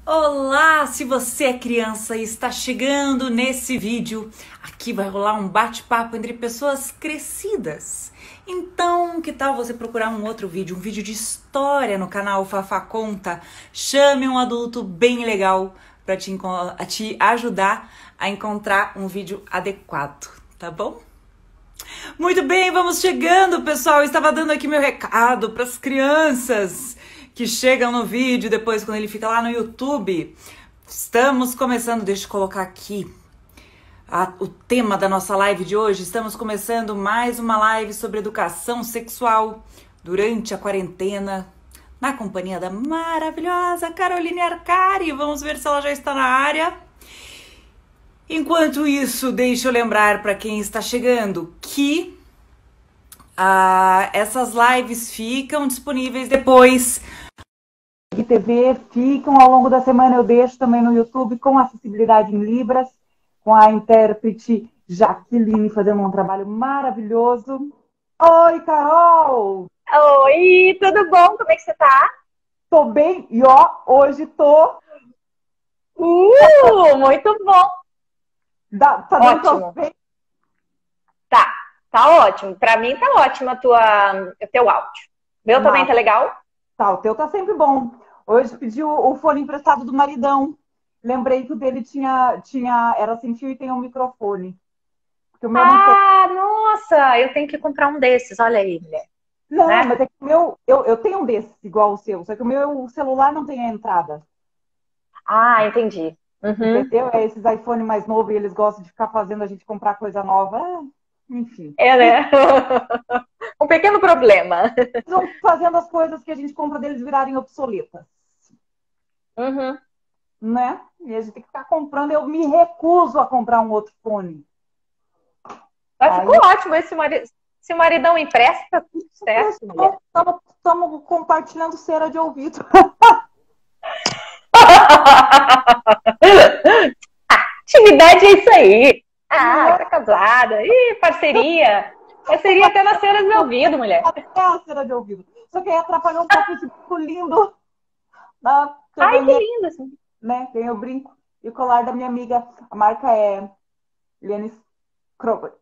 Olá, se você é criança e está chegando nesse vídeo, aqui vai rolar um bate-papo entre pessoas crescidas. Então, que tal você procurar um outro vídeo, um vídeo de história no canal Fafá Conta? Chame um adulto bem legal para te ajudar a encontrar um vídeo adequado, tá bom? Muito bem, vamos chegando, pessoal. Eu estava dando aqui meu recado para as crianças que chegam no vídeo depois quando ele fica lá no YouTube. Estamos começando, deixa eu colocar aqui o tema da nossa live de hoje. Estamos começando mais uma live sobre educação sexual durante a quarentena, na companhia da maravilhosa Caroline Arcari. Vamos ver se ela já está na área. Enquanto isso, deixa eu lembrar para quem está chegando que essas lives ficam disponíveis depois de TV, ficam ao longo da semana, eu deixo também no YouTube com acessibilidade em Libras, com a intérprete Jaqueline fazendo um trabalho maravilhoso. Oi, Carol! Oi, tudo bom? Como é que você tá? Tô bem e hoje tô... Muito bom! Tá dando ótimo. Bem? Tá ótimo. Pra mim tá ótimo o teu áudio. Meu também tá legal? Tá, o teu tá sempre bom. Hoje pedi o fone emprestado do maridão. Lembrei que o dele era sem fio e tem um microfone. O meu nossa, eu tenho que comprar um desses, olha aí, mulher. Não, né? Mas é que o meu, eu tenho um desses igual o seu, só que o meu celular não tem a entrada. Entendi. Uhum. Entendeu? É esses iPhone mais novos e eles gostam de ficar fazendo a gente comprar coisa nova. Enfim. Né? Um pequeno problema. Eles vão fazendo as coisas que a gente compra deles virarem obsoletas. Uhum. Né? E a gente tem que ficar comprando. Eu me recuso a comprar um outro fone. Mas ficou ótimo. Se o maridão empresta, tá tudo certo. Estamos compartilhando cera de ouvido. Atividade é isso aí. Tá casada. Ih, parceria. Parceria até na cera de ouvido, mulher. Até a cera de ouvido. Só que aí atrapalhou um pouco esse brinco lindo. Que lindo, assim. Né? Tem o brinco e o colar da minha amiga. A marca é Lenis Krobot.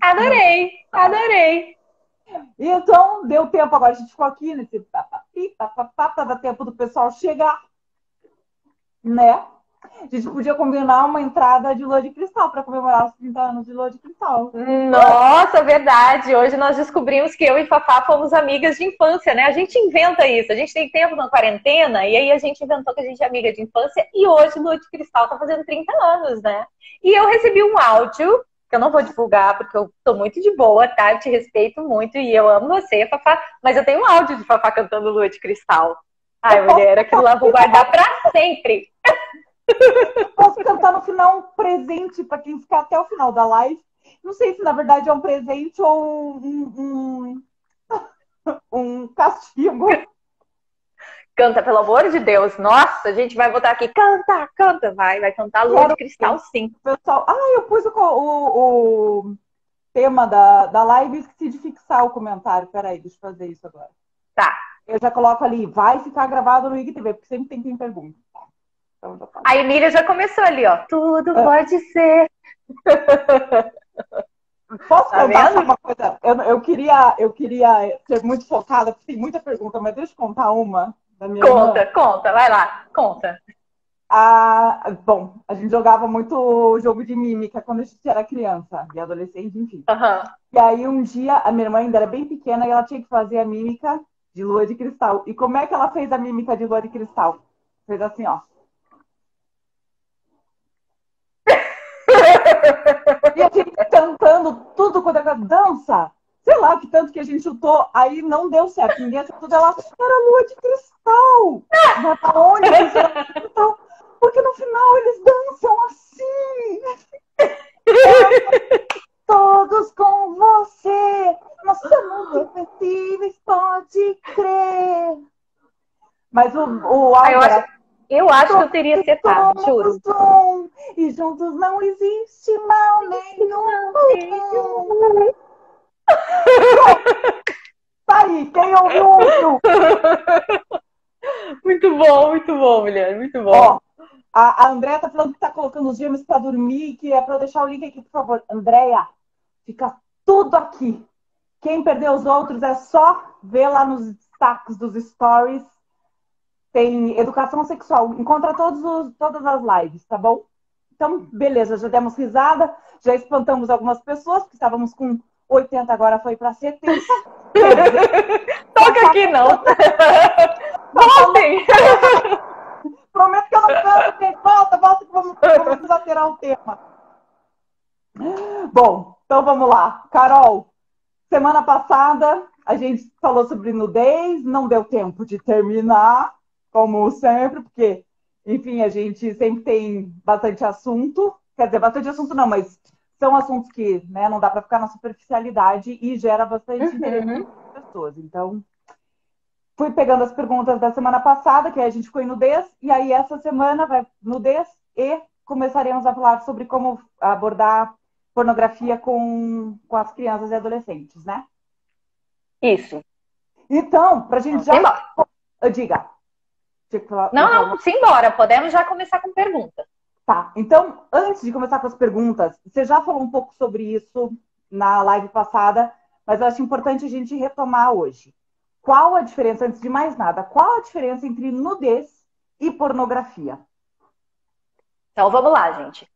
Adorei. Então, deu tempo agora. A gente ficou aqui nesse papapá, dá tempo do pessoal chegar. Né? A gente podia combinar uma entrada de lua de cristal para comemorar os 30 anos de lua de cristal. Nossa, verdade. Hoje nós descobrimos que eu e Fafá fomos amigas de infância, né? A gente inventa isso. A gente tem tempo na quarentena e aí a gente inventou que a gente é amiga de infância e hoje lua de cristal tá fazendo 30 anos, né? E eu recebi um áudio, que eu não vou divulgar porque eu tô muito de boa, tá? Eu te respeito muito e eu amo você, Fafá, mas eu tenho um áudio de Fafá cantando lua de cristal. Ai, mulher, aquilo lá vou guardar pra sempre. Posso cantar no final um presente para quem ficar até o final da live. Não sei se na verdade é um presente ou um castigo. Canta, pelo amor de Deus. Nossa, a gente vai botar aqui. Canta. Vai cantar lua de cristal, sim. Pessoal, eu pus o tema da live e esqueci de fixar o comentário. Peraí, deixa eu fazer isso agora. Tá. Eu já coloco ali, vai ficar gravado no IGTV, porque sempre tem quem pergunta. Então, a Emília já começou ali, ó. Tudo pode ser. Posso contar uma coisa? Eu queria ser muito focada, porque tem muita pergunta, mas deixa eu contar uma da minha irmã. Conta, vai lá, conta. Bom, a gente jogava muito jogo de mímica quando a gente era criança e adolescente, enfim. Uhum. E aí um dia, a minha irmã ainda era bem pequena e ela tinha que fazer a mímica de lua de cristal. E como é que ela fez a mímica de lua de cristal? Fez assim, ó. E a gente cantando tudo quando ela dança. Sei lá, que tanto que a gente chutou, aí não deu certo. Ninguém acertou dela. Era lua de cristal. Mas pra onde era lua de cristal? Porque no final eles dançam assim. Todos com você. Nós somos irreversíveis, pode crer. Mas o eu acho que eu teria acertado, juro. E juntos não existe mal nenhum. Tá aí, quem ouviu? muito bom, mulher, muito bom. Ó, a Andréia tá falando que tá colocando os gêmeos para dormir, que é para eu deixar o link aqui, por favor. Andréia, fica tudo aqui. Quem perdeu os outros é só ver lá nos destaques dos stories. Tem educação sexual. Encontra todas as lives, tá bom? Então, beleza, já demos risada, já espantamos algumas pessoas, porque estávamos com 80, agora foi para 70. Toca aqui, não. Voltem! Prometo que eu não canto, gente. Volta, que vamos desaterar o tema. Bom, então vamos lá. Carol, semana passada a gente falou sobre nudez, não deu tempo de terminar, como sempre, porque, enfim, a gente sempre tem bastante assunto. Quer dizer, bastante assunto não, mas são assuntos que, né, não dá para ficar na superficialidade e gera bastante interesse das pessoas. Então, fui pegando as perguntas da semana passada, que aí a gente ficou em nudez, e aí essa semana vai nudez e começaremos a falar sobre como abordar pornografia com as crianças e adolescentes, né? Isso. Então, pra gente já... Diga. Não, simbora. Podemos já começar com perguntas. Tá, então, antes de começar com as perguntas, você já falou um pouco sobre isso na live passada, mas eu acho importante a gente retomar hoje. Qual a diferença, antes de mais nada, qual a diferença entre nudez e pornografia? Então, vamos lá, gente.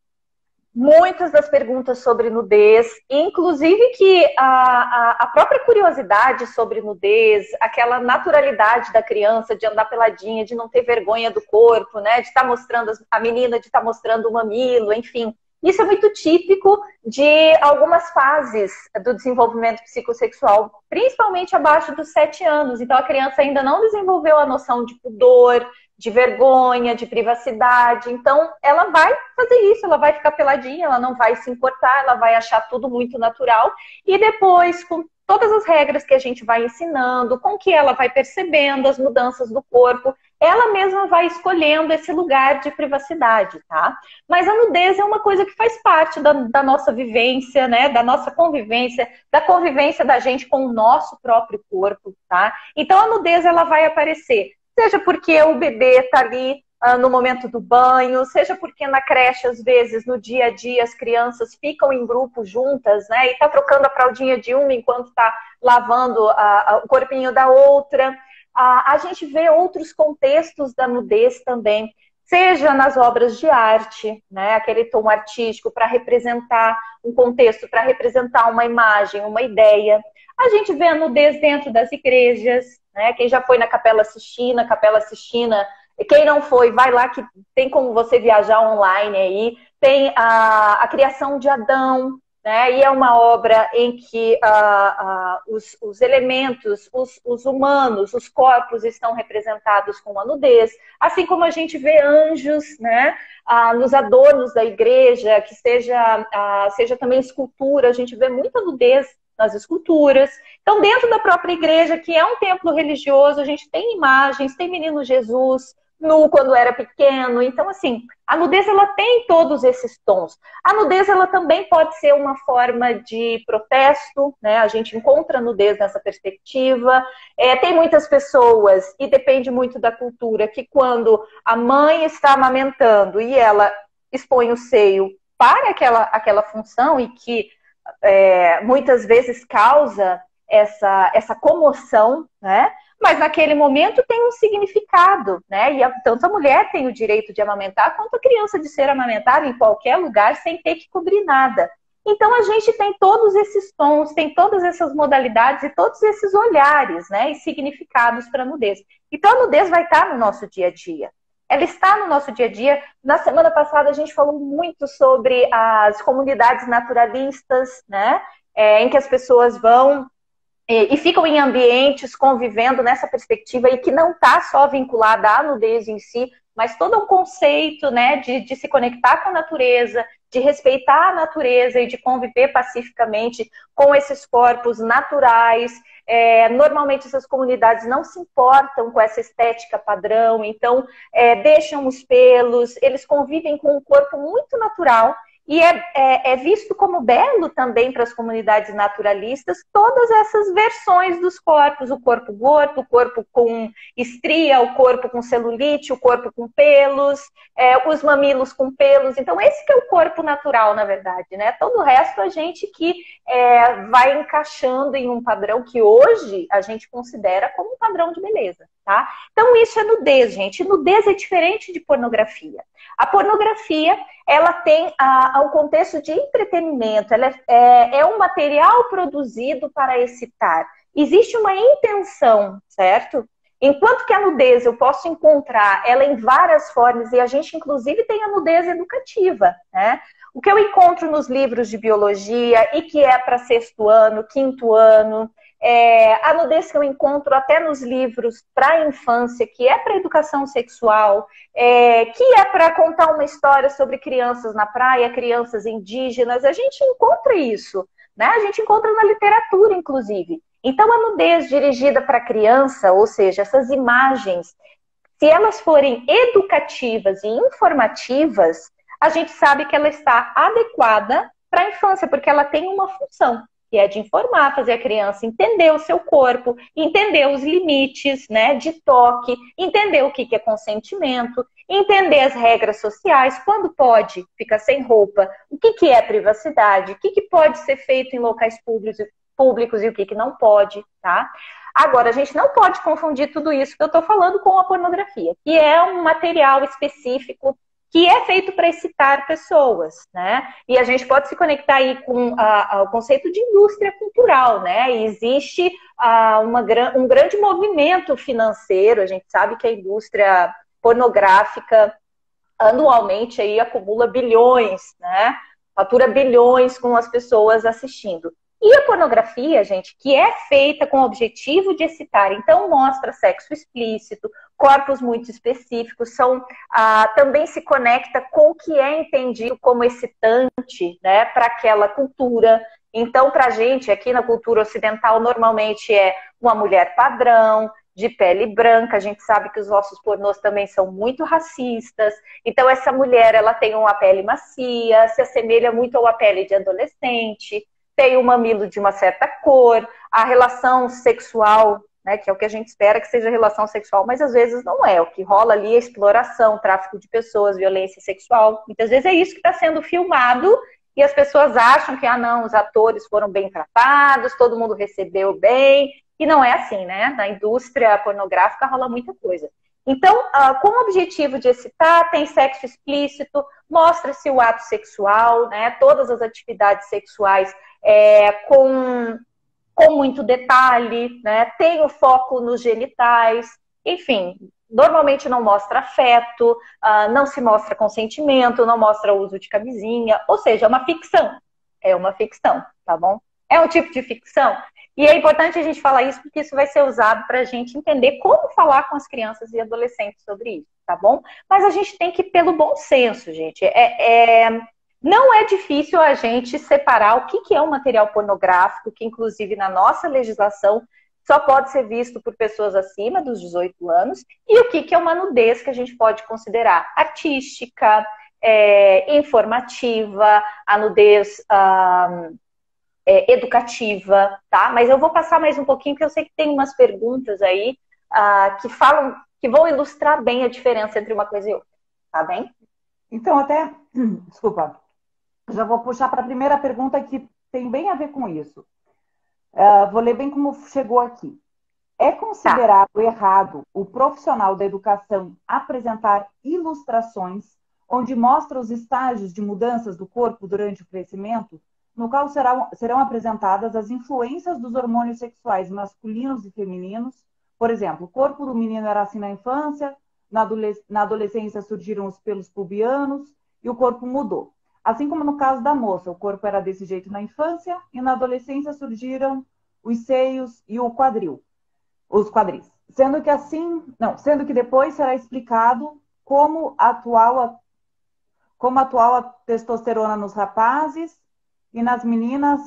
Muitas das perguntas sobre nudez, inclusive que a própria curiosidade sobre nudez, aquela naturalidade da criança de andar peladinha, de não ter vergonha do corpo, né? De estar mostrando a menina, de estar mostrando o mamilo, enfim. Isso é muito típico de algumas fases do desenvolvimento psicossexual, principalmente abaixo dos 7 anos. Então, a criança ainda não desenvolveu a noção de pudor, de vergonha, de privacidade. Então, ela vai fazer isso, ela vai ficar peladinha, ela não vai se importar, ela vai achar tudo muito natural. E depois, com todas as regras que a gente vai ensinando, com que ela vai percebendo as mudanças do corpo, ela mesma vai escolhendo esse lugar de privacidade, tá? Mas a nudez é uma coisa que faz parte da nossa vivência, né? Da nossa convivência, da convivência da gente com o nosso próprio corpo, tá? Então, a nudez, ela vai aparecer, seja porque o bebê está ali no momento do banho, seja porque na creche, às vezes, no dia a dia, as crianças ficam em grupo juntas, né? E tá trocando a fraldinha de uma enquanto está lavando o corpinho da outra. A gente vê outros contextos da nudez também, seja nas obras de arte, né? Aquele tom artístico para representar um contexto, para representar uma imagem, uma ideia. A gente vê a nudez dentro das igrejas, né? Quem já foi na Capela Sistina, quem não foi, vai lá que tem como você viajar online aí. Tem a criação de Adão, né? E é uma obra em que os elementos, os humanos, os corpos estão representados com a nudez, assim como a gente vê anjos, né? Nos adornos da igreja, que seja também escultura, a gente vê muita nudez nas esculturas. Então, dentro da própria igreja, que é um templo religioso, a gente tem imagens, tem menino Jesus nu quando era pequeno. Então, assim, a nudez, ela tem todos esses tons. A nudez, ela também pode ser uma forma de protesto, né? A gente encontra a nudez nessa perspectiva. Tem muitas pessoas, e depende muito da cultura, que quando a mãe está amamentando e ela expõe o seio para aquela função e que muitas vezes causa essa comoção, né? Mas naquele momento tem um significado, né? E tanto a mulher tem o direito de amamentar, quanto a criança de ser amamentada em qualquer lugar sem ter que cobrir nada. Então a gente tem todos esses tons, tem todas essas modalidades e todos esses olhares, né? E significados para a nudez. Então a nudez vai estar no nosso dia a dia. Ela está no nosso dia a dia. Na semana passada a gente falou muito sobre as comunidades naturalistas, né? Em que as pessoas vão e ficam em ambientes convivendo nessa perspectiva e que não está só vinculada à nudez em si, mas todo um conceito, né, de se conectar com a natureza, de respeitar a natureza e de conviver pacificamente com esses corpos naturais. Normalmente essas comunidades não se importam com essa estética padrão, então deixam os pelos, eles convivem com um corpo muito natural E é visto como belo também para as comunidades naturalistas todas essas versões dos corpos, o corpo gordo, o corpo com estria, o corpo com celulite, o corpo com pelos, os mamilos com pelos. Então esse que é o corpo natural, na verdade, né? Todo o resto a gente que vai encaixando em um padrão que hoje a gente considera como um padrão de beleza, tá? Então isso é nudez, gente. Nudez é diferente de pornografia. A pornografia, ela tem um contexto de entretenimento, ela é um material produzido para excitar. Existe uma intenção, certo? Enquanto que a nudez eu posso encontrar ela em várias formas, e a gente inclusive tem a nudez educativa, né? O que eu encontro nos livros de biologia e que é para sexto ano, quinto ano, a nudez que eu encontro até nos livros para a infância, que é para educação sexual, que é para contar uma história sobre crianças na praia, crianças indígenas, a gente encontra isso, né? A gente encontra na literatura, inclusive. Então, a nudez dirigida para criança, ou seja, essas imagens, se elas forem educativas e informativas, a gente sabe que ela está adequada para a infância, porque ela tem uma função, que é de informar, fazer a criança entender o seu corpo, entender os limites, né, de toque, entender o que é consentimento, entender as regras sociais, quando pode ficar sem roupa, o que é privacidade, o que pode ser feito em locais públicos e o que não pode, tá? Agora, a gente não pode confundir tudo isso que eu estou falando com a pornografia, que é um material específico que é feito para excitar pessoas, né? E a gente pode se conectar aí com o conceito de indústria cultural, né? E existe um grande movimento financeiro, a gente sabe que a indústria pornográfica anualmente aí acumula bilhões, né? Fatura bilhões com as pessoas assistindo. E a pornografia, gente, que é feita com o objetivo de excitar, então mostra sexo explícito, corpos muito específicos, também se conecta com o que é entendido como excitante, né, para aquela cultura. Então, para a gente, aqui na cultura ocidental, normalmente é uma mulher padrão, de pele branca, a gente sabe que os nossos pornôs também são muito racistas, então essa mulher, ela tem uma pele macia, se assemelha muito a uma pele de adolescente, tem o mamilo de uma certa cor, a relação sexual, né, que é o que a gente espera que seja relação sexual, mas às vezes não é. O que rola ali é exploração, tráfico de pessoas, violência sexual. Muitas vezes é isso que está sendo filmado e as pessoas acham que, não, os atores foram bem tratados, todo mundo recebeu bem, e não é assim, né? Na indústria pornográfica rola muita coisa. Então, com o objetivo de excitar, tem sexo explícito, mostra-se o ato sexual, né? Todas as atividades sexuais com muito detalhe, né? Tem o foco nos genitais, enfim, normalmente não mostra afeto, não se mostra consentimento, não mostra uso de camisinha, ou seja, é uma ficção, tá bom? É um tipo de ficção. E é importante a gente falar isso, porque isso vai ser usado para a gente entender como falar com as crianças e adolescentes sobre isso, tá bom? Mas a gente tem que ir pelo bom senso, gente. Não é difícil a gente separar o que é um material pornográfico, que inclusive na nossa legislação só pode ser visto por pessoas acima dos 18 anos, e o que é uma nudez que a gente pode considerar artística, informativa, a nudez educativa, tá? Mas eu vou passar mais um pouquinho, porque eu sei que tem umas perguntas aí que vão ilustrar bem a diferença entre uma coisa e outra, tá bem? Então, desculpa, já vou puxar para a primeira pergunta que tem bem a ver com isso. Vou ler bem como chegou aqui. É considerado errado o profissional da educação apresentar ilustrações onde mostra os estágios de mudanças do corpo durante o crescimento, no qual serão apresentadas as influências dos hormônios sexuais masculinos e femininos? Por exemplo, o corpo do menino era assim na infância, na adolescência surgiram os pelos pubianos e o corpo mudou. Assim como no caso da moça, o corpo era desse jeito na infância e na adolescência surgiram os seios e os quadris. Sendo que depois será explicado como atual a testosterona nos rapazes e nas meninas.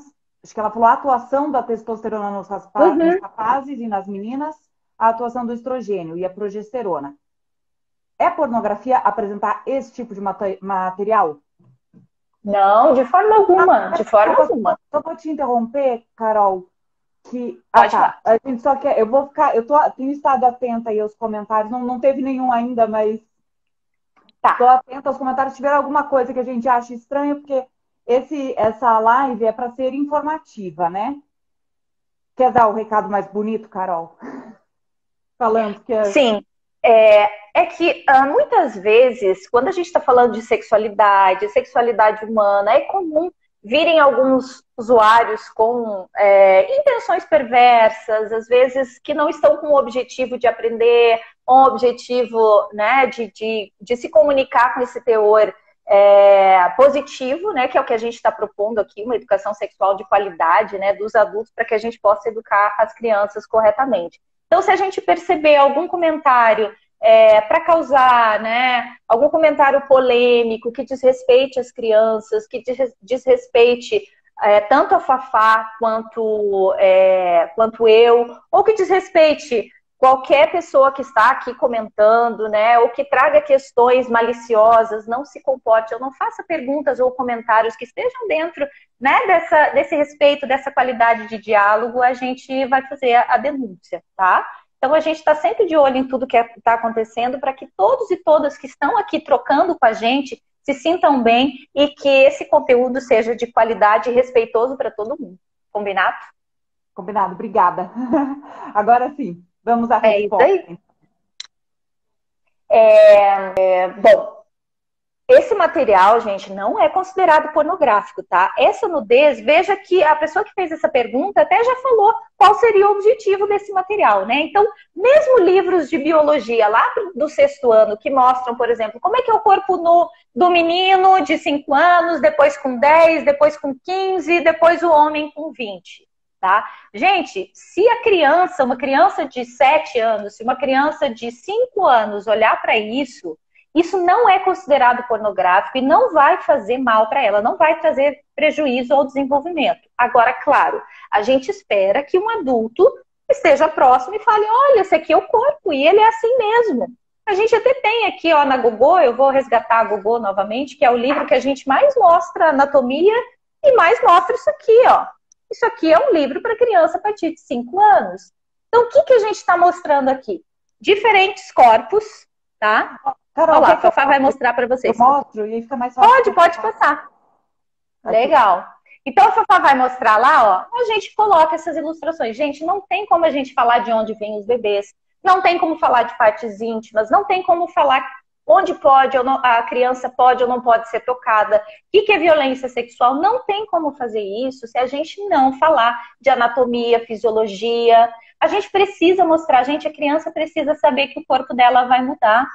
Acho que ela falou a atuação da testosterona nos rapazes e nas meninas, a atuação do estrogênio e a progesterona. É pornografia apresentar esse tipo de material? Não, de forma alguma, de forma alguma. Só vou te interromper, Carol, que Pode falar. a gente só quer, tenho estado atenta aí aos comentários, não teve nenhum ainda, mas Tá. estou atenta aos comentários. Se tiver alguma coisa que a gente acha estranha, porque essa live é para ser informativa, né? Quer dar o recado mais bonito, Carol? Falando que Sim, é que muitas vezes, quando a gente está falando de sexualidade humana, é comum virem alguns usuários com intenções perversas, às vezes que não estão com o objetivo de aprender, um objetivo, né, de se comunicar com esse teor positivo, né, que é o que a gente está propondo aqui, uma educação sexual de qualidade, né, dos adultos, para que a gente possa educar as crianças corretamente. Então, se a gente perceber algum comentário para causar, né, algum comentário polêmico que desrespeite as crianças, que desrespeite tanto a Fafá quanto eu, ou que desrespeite qualquer pessoa que está aqui comentando, né, ou que traga questões maliciosas, não se comporte, ou não faça perguntas ou comentários que estejam dentro, né, desse respeito, dessa qualidade de diálogo, a gente vai fazer a denúncia, tá? Então, a gente está sempre de olho em tudo que está acontecendo para que todos e todas que estão aqui trocando com a gente se sintam bem e que esse conteúdo seja de qualidade e respeitoso para todo mundo. Combinado? Combinado, obrigada. Agora sim, vamos à resposta. Isso aí. Bom, esse material, gente, não é considerado pornográfico, tá? Essa nudez, veja que a pessoa que fez essa pergunta até já falou qual seria o objetivo desse material, né? Então, mesmo livros de biologia lá do 6º ano que mostram, por exemplo, como é que é o corpo nu do menino de 5 anos, depois com 10, depois com 15, depois o homem com 20, tá? Gente, se a criança, uma criança de 7 anos, se uma criança de 5 anos olhar para isso não é considerado pornográfico e não vai fazer mal para ela, não vai trazer prejuízo ao desenvolvimento. Agora, claro, a gente espera que um adulto esteja próximo e fale, olha, esse aqui é o corpo e ele é assim mesmo. A gente até tem aqui, ó, na Gogô, eu vou resgatar a Gogô novamente, que é o livro que a gente mais mostra anatomia e mais mostra isso aqui, ó. Isso aqui é um livro para criança a partir de 5 anos. Então, o que a gente está mostrando aqui? Diferentes corpos, tá? Carol, olha lá, a Fafá vai mostrar para vocês. Eu mostro e aí fica mais fácil. Pode passar. Legal. Então a Fafá vai mostrar lá, ó, a gente coloca essas ilustrações. Gente, não tem como a gente falar de onde vêm os bebês, não tem como falar de partes íntimas, não tem como falar onde pode ou não, a criança pode ou não pode ser tocada. O que é violência sexual? Não tem como fazer isso se a gente não falar de anatomia, fisiologia. A gente precisa mostrar, a criança precisa saber que o corpo dela vai mudar.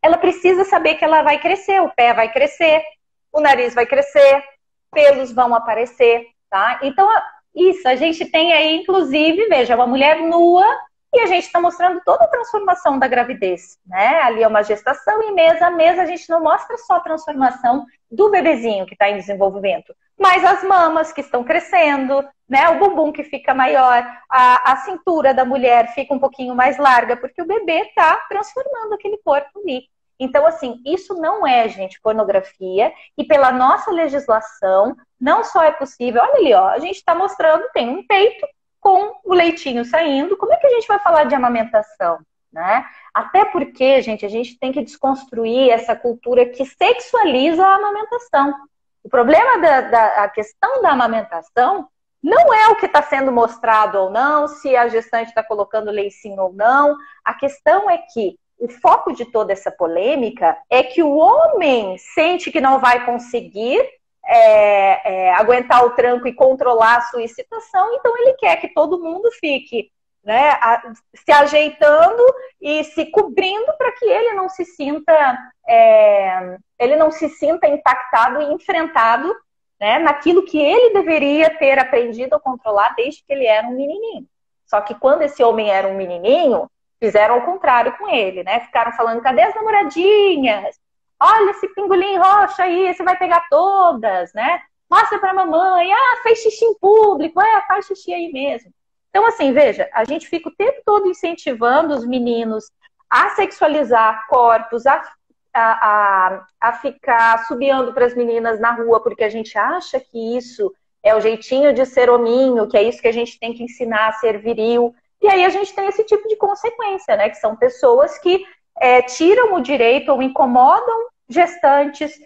Ela precisa saber que ela vai crescer, o pé vai crescer, o nariz vai crescer, pelos vão aparecer, tá? Então, isso, a gente tem aí, inclusive, veja, uma mulher nua e a gente está mostrando toda a transformação da gravidez, né? Ali é uma gestação e mês a mês a gente não mostra só a transformação do bebezinho que está em desenvolvimento, mas as mamas que estão crescendo, né? O bumbum que fica maior, a cintura da mulher fica um pouquinho mais larga, porque o bebê está transformando aquele corpo ali. Então, assim, isso não é, gente, pornografia, e pela nossa legislação, não só é possível, olha ali, ó, a gente está mostrando, tem um peito com o leitinho saindo, como é que a gente vai falar de amamentação, né? Até porque, gente, a gente tem que desconstruir essa cultura que sexualiza a amamentação. O problema a questão da amamentação não é o que está sendo mostrado ou não, se a gestante está colocando leicinho ou não, a questão é que o foco de toda essa polêmica é que o homem sente que não vai conseguir aguentar o tranco e controlar a sua excitação, então ele quer que todo mundo fique, né, se ajeitando e se cobrindo para que ele não se sinta impactado e enfrentado, né, naquilo que ele deveria ter aprendido a controlar desde que ele era um menininho. Só que quando esse homem era um menininho, fizeram ao contrário com ele, né? Ficaram falando, cadê as namoradinhas? Olha esse pingolim roxo aí, você vai pegar todas, né? Mostra pra mamãe, fez xixi em público, faz xixi aí mesmo. Então, assim, veja, a gente fica o tempo todo incentivando os meninos a sexualizar corpos, a a ficar assobiando para as meninas na rua, porque a gente acha que isso é o jeitinho de ser hominho, que é isso que a gente tem que ensinar a ser viril. E aí a gente tem esse tipo de consequência, né? Que são pessoas que tiram o direito ou incomodam gestantes,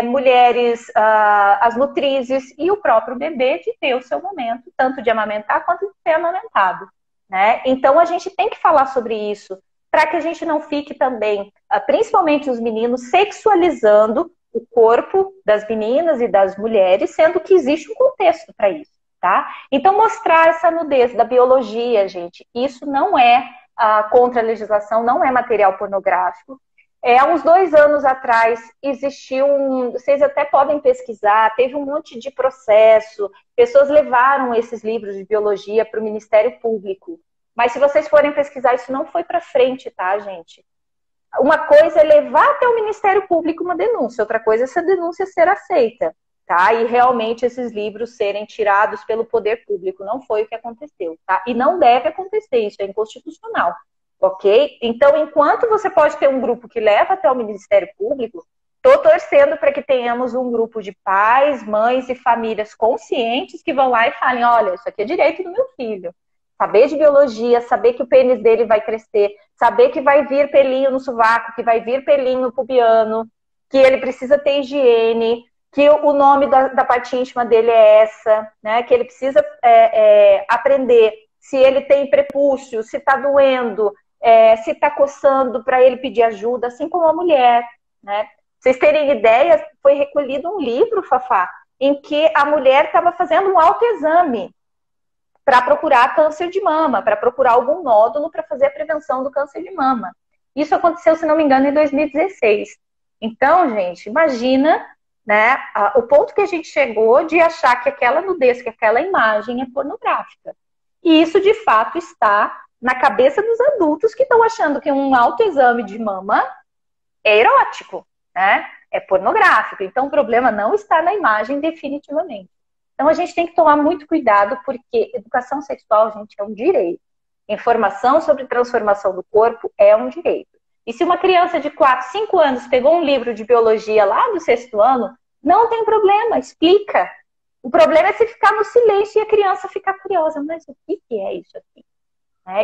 mulheres, as nutrizes e o próprio bebê de ter o seu momento, tanto de amamentar quanto de ser amamentado, né? Então a gente tem que falar sobre isso, para que a gente não fique também, principalmente os meninos, sexualizando o corpo das meninas e das mulheres, sendo que existe um contexto para isso, tá? Então mostrar essa nudez da biologia, gente, isso não é contra a legislação, não é material pornográfico. Há uns 2 anos atrás existiu vocês até podem pesquisar, teve um monte de processo, pessoas levaram esses livros de biologia para o Ministério Público. Mas se vocês forem pesquisar, isso não foi para frente, tá, gente? Uma coisa é levar até o Ministério Público uma denúncia, outra coisa é essa denúncia ser aceita, tá? E realmente esses livros serem tirados pelo poder público. Não foi o que aconteceu, tá? E não deve acontecer, isso é inconstitucional. Ok? Então, enquanto você pode ter um grupo que leva até o Ministério Público, estou torcendo para que tenhamos um grupo de pais, mães e famílias conscientes que vão lá e falem, olha, isso aqui é direito do meu filho. Saber de biologia, saber que o pênis dele vai crescer, saber que vai vir pelinho no sovaco, que vai vir pelinho pubiano, que ele precisa ter higiene, que o nome da parte íntima dele é essa, né? Que ele precisa aprender se ele tem prepúcio, se está doendo, se está coçando para ele pedir ajuda, assim como a mulher, né? Vocês terem ideia, foi recolhido um livro, Fafá, em que a mulher estava fazendo um autoexame para procurar câncer de mama, para procurar algum nódulo para fazer a prevenção do câncer de mama. Isso aconteceu, se não me engano, em 2016. Então, gente, imagina, né, o ponto que a gente chegou de achar que aquela nudez, que aquela imagem é pornográfica. E isso, de fato, está na cabeça dos adultos que estão achando que um autoexame de mama é erótico, né? É pornográfico. Então, o problema não está na imagem definitivamente. Então, a gente tem que tomar muito cuidado, porque educação sexual, gente, é um direito. Informação sobre transformação do corpo é um direito. E se uma criança de 4, 5 anos pegou um livro de biologia lá do 6º ano, não tem problema, explica. O problema é se ficar no silêncio e a criança ficar curiosa. Mas o que é isso aqui?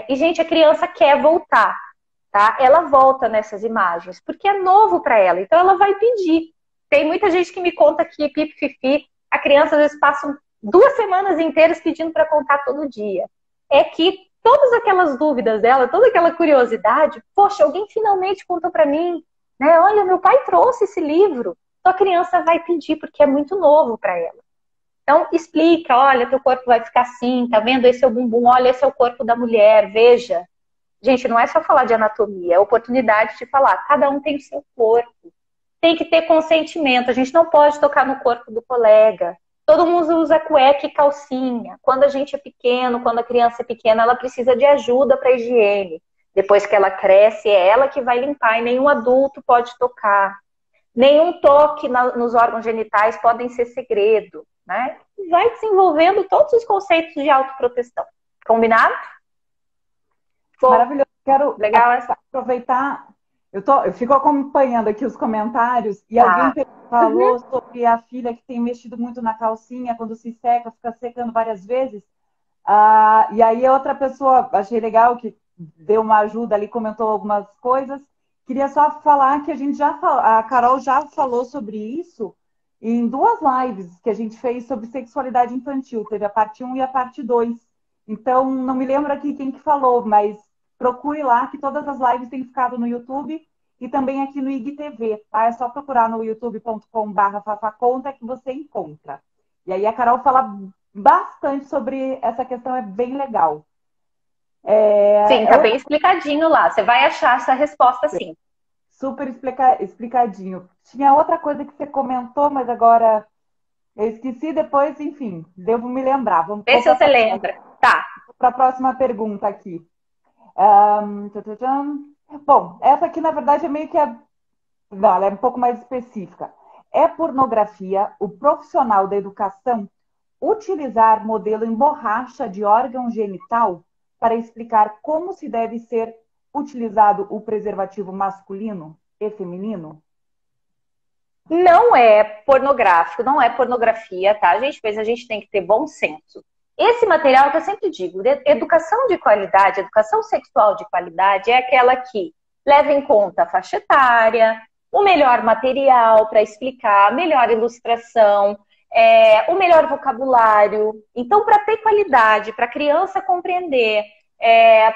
E, gente, a criança quer voltar, tá? Ela volta nessas imagens, porque é novo para ela. Então, ela vai pedir. Tem muita gente que me conta que pipi, a criança às vezes passa 2 semanas inteiras pedindo para contar todo dia. É que todas aquelas dúvidas dela, toda aquela curiosidade, poxa, alguém finalmente contou para mim, né? Olha, meu pai trouxe esse livro. Então a criança vai pedir porque é muito novo para ela. Então explica, olha, teu corpo vai ficar assim, tá vendo? Esse é o bumbum, olha, esse é o corpo da mulher, veja. Gente, não é só falar de anatomia, é oportunidade de falar. Cada um tem o seu corpo. Tem que ter consentimento, a gente não pode tocar no corpo do colega. Todo mundo usa cueca e calcinha. Quando a gente é pequeno, quando a criança é pequena, ela precisa de ajuda para a higiene. Depois que ela cresce, é ela que vai limpar e nenhum adulto pode tocar. Nenhum toque nos órgãos genitais podem ser segredo, né? Vai desenvolvendo todos os conceitos de autoproteção. Combinado? Maravilhoso. Quero legal aproveitar. Eu fico acompanhando aqui os comentários e alguém falou sobre a filha que tem mexido muito na calcinha, quando se seca, fica secando várias vezes. E aí outra pessoa, achei legal, que deu uma ajuda ali, comentou algumas coisas. Queria só falar que a Carol já falou sobre isso em 2 lives que a gente fez sobre sexualidade infantil. Teve a parte 1 e a parte 2. Então, não me lembro aqui quem que falou, mas procure lá, que todas as lives têm ficado no YouTube e também aqui no IGTV, tá? É só procurar no youtube.com/fafaconta que você encontra. E aí a Carol fala bastante sobre essa questão, é bem legal. Sim, tá bem explicadinho lá. Você vai achar essa resposta sim. Super explicadinho. Tinha outra coisa que você comentou, mas agora eu esqueci, depois, enfim, devo me lembrar. Vê se você lembra. Tá. Para a próxima pergunta aqui. Bom, essa aqui, na verdade, é meio que não, ela é um pouco mais específica. É pornografia o profissional da educação utilizar modelo em borracha de órgão genital para explicar como se deve ser utilizado o preservativo masculino e feminino? Não é pornográfico, não é pornografia, tá, gente? Mas a gente tem que ter bom senso. Esse material que eu sempre digo, educação de qualidade, educação sexual de qualidade, é aquela que leva em conta a faixa etária, o melhor material para explicar, a melhor ilustração, o melhor vocabulário. Então, para ter qualidade, para a criança compreender,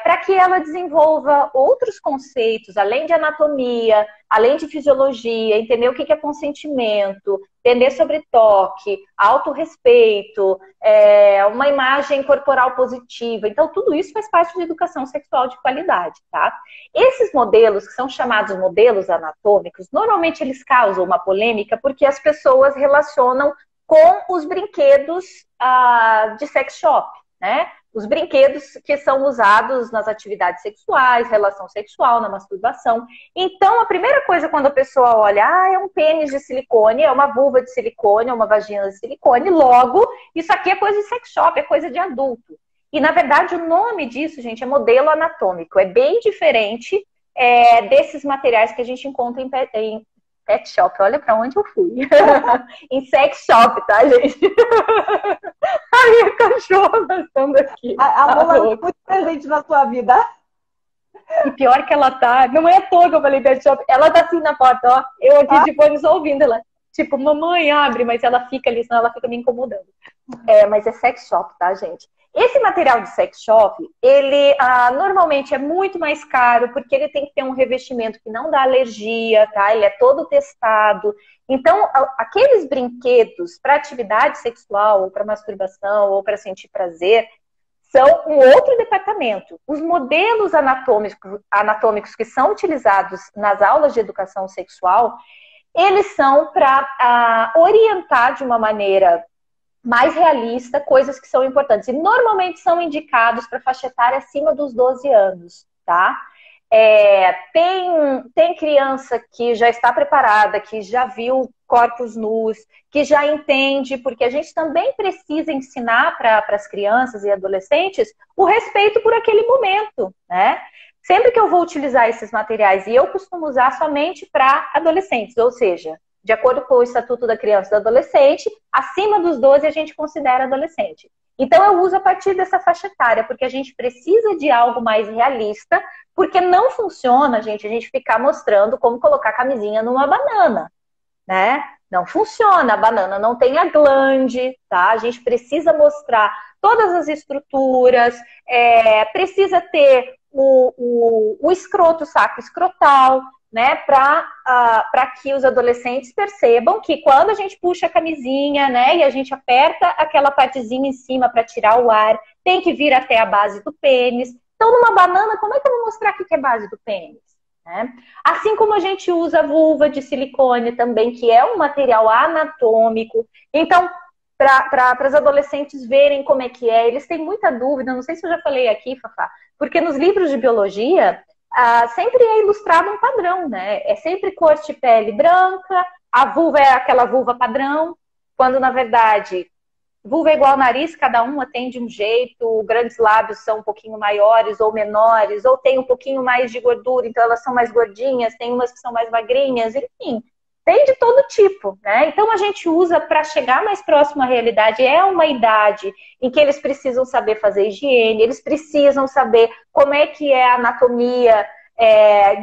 para que ela desenvolva outros conceitos, além de anatomia, além de fisiologia, entender o que é consentimento, entender sobre toque, autorrespeito, uma imagem corporal positiva. Então, tudo isso faz parte de educação sexual de qualidade, tá? Esses modelos, que são chamados modelos anatômicos, normalmente eles causam uma polêmica porque as pessoas relacionam com os brinquedos de sex shop, né? Os brinquedos que são usados nas atividades sexuais, relação sexual, na masturbação. Então, a primeira coisa quando a pessoa olha, é um pênis de silicone, é uma vulva de silicone, é uma vagina de silicone, logo, isso aqui é coisa de sex shop, é coisa de adulto. E, na verdade, o nome disso, gente, é modelo anatômico. É bem diferente desses materiais que a gente encontra em pet shop. Olha pra onde eu fui. Em sex shop, tá, gente? A minha cachorra passando aqui. A Mula é muito presente na sua vida. E pior que ela tá, não é à toa que eu falei pet shop, ela tá assim na porta, ó. Eu aqui de fone só ouvindo ela. Tipo, mamãe, abre, mas ela fica ali, senão ela fica me incomodando. Mas é sex shop, tá, gente? Esse material de sex shop, ele normalmente é muito mais caro, porque ele tem que ter um revestimento que não dá alergia, tá? Ele é todo testado. Então, aqueles brinquedos para atividade sexual, ou para masturbação, ou para sentir prazer, são um outro departamento. Os modelos anatômicos que são utilizados nas aulas de educação sexual, eles são para orientar de uma maneira mais realista coisas que são importantes. E normalmente são indicados para faixa etária acima dos 12 anos, tá? Tem criança que já está preparada, que já viu corpos nus, que já entende, porque a gente também precisa ensinar para as crianças e adolescentes o respeito por aquele momento, né? Sempre que eu vou utilizar esses materiais, e eu costumo usar somente para adolescentes, ou seja, de acordo com o Estatuto da Criança e do Adolescente, acima dos 12 a gente considera adolescente. Então eu uso a partir dessa faixa etária, porque a gente precisa de algo mais realista, porque não funciona, gente, a gente ficar mostrando como colocar camisinha numa banana, né? Não funciona, a banana não tem a glande, tá? A gente precisa mostrar todas as estruturas, precisa ter o escroto, o saco escrotal, né, para que os adolescentes percebam que quando a gente puxa a camisinha, né, e a gente aperta aquela partezinha em cima para tirar o ar, tem que vir até a base do pênis. Então, numa banana, como é que eu vou mostrar aqui que é base do pênis? Né? Assim como a gente usa a vulva de silicone também, que é um material anatômico. Então, para os adolescentes verem como é que é, eles têm muita dúvida, não sei se eu já falei aqui, Fafá, porque nos livros de biologia, sempre é ilustrado um padrão, né? É sempre cor de pele branca, a vulva é aquela vulva padrão, quando na verdade vulva é igual ao nariz, cada uma tem de um jeito, grandes lábios são um pouquinho maiores ou menores, ou tem um pouquinho mais de gordura, então elas são mais gordinhas, tem umas que são mais magrinhas, enfim, tem de todo tipo, né? Então a gente usa para chegar mais próximo à realidade. É uma idade em que eles precisam saber fazer higiene, eles precisam saber como é que é a anatomia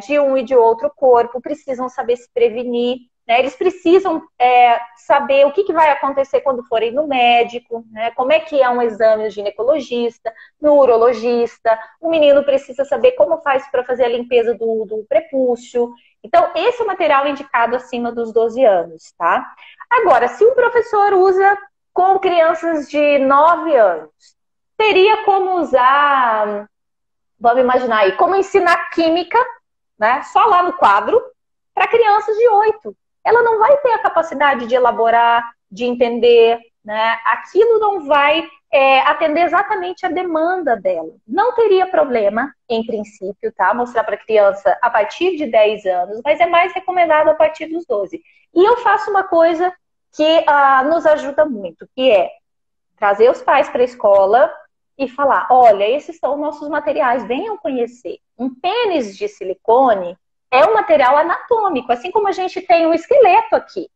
de um e de outro corpo, precisam saber se prevenir, né? Eles precisam saber o que vai acontecer quando forem no médico, né? Como é que é um exame no ginecologista, no urologista. O menino precisa saber como faz para fazer a limpeza do prepúcio. Então, esse é o material indicado acima dos 12 anos, tá? Agora, se um professor usa com crianças de 9 anos, teria como usar, vamos imaginar aí, como ensinar química, né? Só lá no quadro, para crianças de 8. Ela não vai ter a capacidade de elaborar, de entender, né? Aquilo não vai atender exatamente a demanda dela. Não teria problema, em princípio, tá? Mostrar para a criança a partir de 10 anos, mas é mais recomendado a partir dos 12. E eu faço uma coisa que nos ajuda muito, que é trazer os pais para a escola e falar, olha, esses são nossos materiais, venham conhecer. Um pênis de silicone é um material anatômico, assim como a gente tem um esqueleto aqui.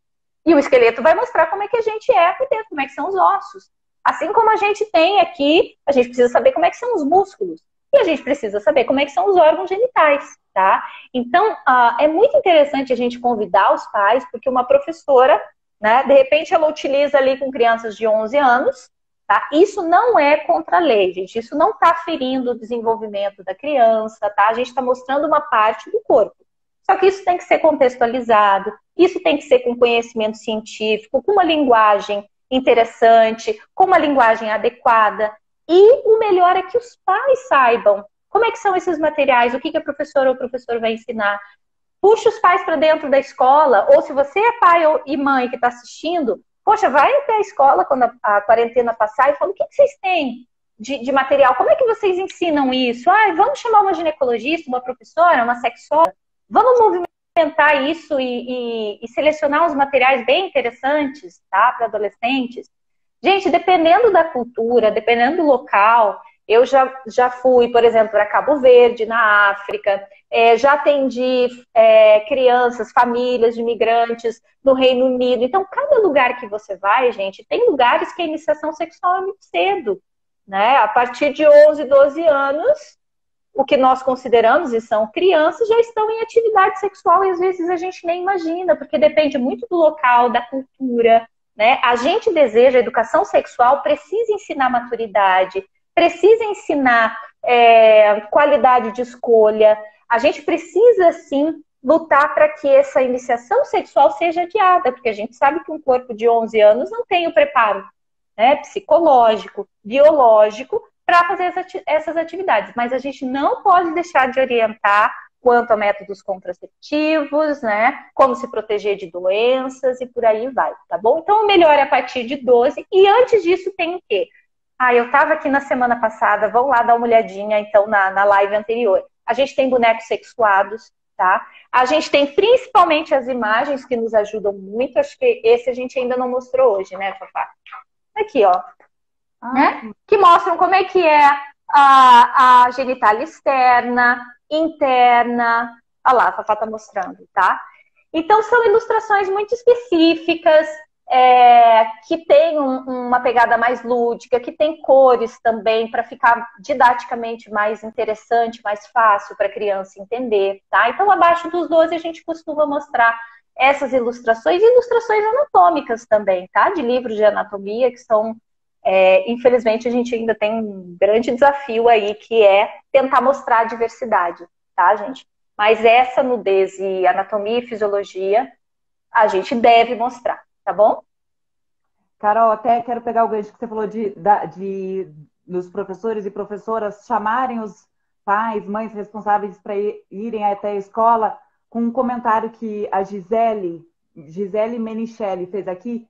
E o esqueleto vai mostrar como é que a gente é aqui dentro, como é que são os ossos. Assim como a gente tem aqui, a gente precisa saber como é que são os músculos. E a gente precisa saber como é que são os órgãos genitais, tá? Então, é muito interessante a gente convidar os pais, porque uma professora, né, de repente ela utiliza ali com crianças de 11 anos, tá? Isso não é contra a lei, gente. Isso não está ferindo o desenvolvimento da criança, tá? A gente está mostrando uma parte do corpo. Só que isso tem que ser contextualizado, isso tem que ser com conhecimento científico, com uma linguagem interessante, com uma linguagem adequada. E o melhor é que os pais saibam como é que são esses materiais, o que a professora ou o professor vai ensinar. Puxa os pais para dentro da escola, ou se você é pai e mãe que está assistindo, poxa, vai até a escola quando a quarentena passar e fala, o que vocês têm de material? Como é que vocês ensinam isso? Vamos chamar uma ginecologista, uma professora, uma sexóloga, vamos movimentar isso e selecionar uns materiais bem interessantes, tá, para adolescentes. Gente, dependendo da cultura, dependendo do local, eu já fui, por exemplo, para Cabo Verde, na África, já atendi crianças, famílias de imigrantes no Reino Unido. Então, cada lugar que você vai, gente, tem lugares que a iniciação sexual é muito cedo, né? A partir de 11, 12 anos, o que nós consideramos, e são crianças, já estão em atividade sexual e às vezes a gente nem imagina, porque depende muito do local, da cultura, né? A gente deseja, a educação sexual precisa ensinar maturidade, precisa ensinar qualidade de escolha. A gente precisa, sim, lutar para que essa iniciação sexual seja adiada, porque a gente sabe que um corpo de 11 anos não tem o preparo, né, psicológico, biológico, para fazer essas atividades. Mas a gente não pode deixar de orientar quanto a métodos contraceptivos, né? Como se proteger de doenças e por aí vai, tá bom? Então, o melhor é a partir de 12. E antes disso tem o quê? Eu estava aqui na semana passada, vão lá dar uma olhadinha, então, na live anterior. A gente tem bonecos sexuados, tá? A gente tem principalmente as imagens que nos ajudam muito. Acho que esse a gente ainda não mostrou hoje, né, Fafá? Aqui, ó. Né? Que mostram como é que é a genitália externa, interna. Olha lá, a Fafá tá mostrando, tá? Então, são ilustrações muito específicas, que tem uma pegada mais lúdica, que tem cores também, para ficar didaticamente mais interessante, mais fácil para a criança entender, tá? Então, abaixo dos 12, a gente costuma mostrar essas ilustrações, e ilustrações anatômicas também, tá? De livros de anatomia, que são... infelizmente, a gente ainda tem um grande desafio aí, que é tentar mostrar a diversidade, tá, gente? Mas essa nudez e anatomia e fisiologia, a gente deve mostrar, tá bom? Carol, até quero pegar o gancho que você falou dos professores e professoras chamarem os pais, mães responsáveis para irem até a escola, com um comentário que a Gisele Menichelli fez aqui,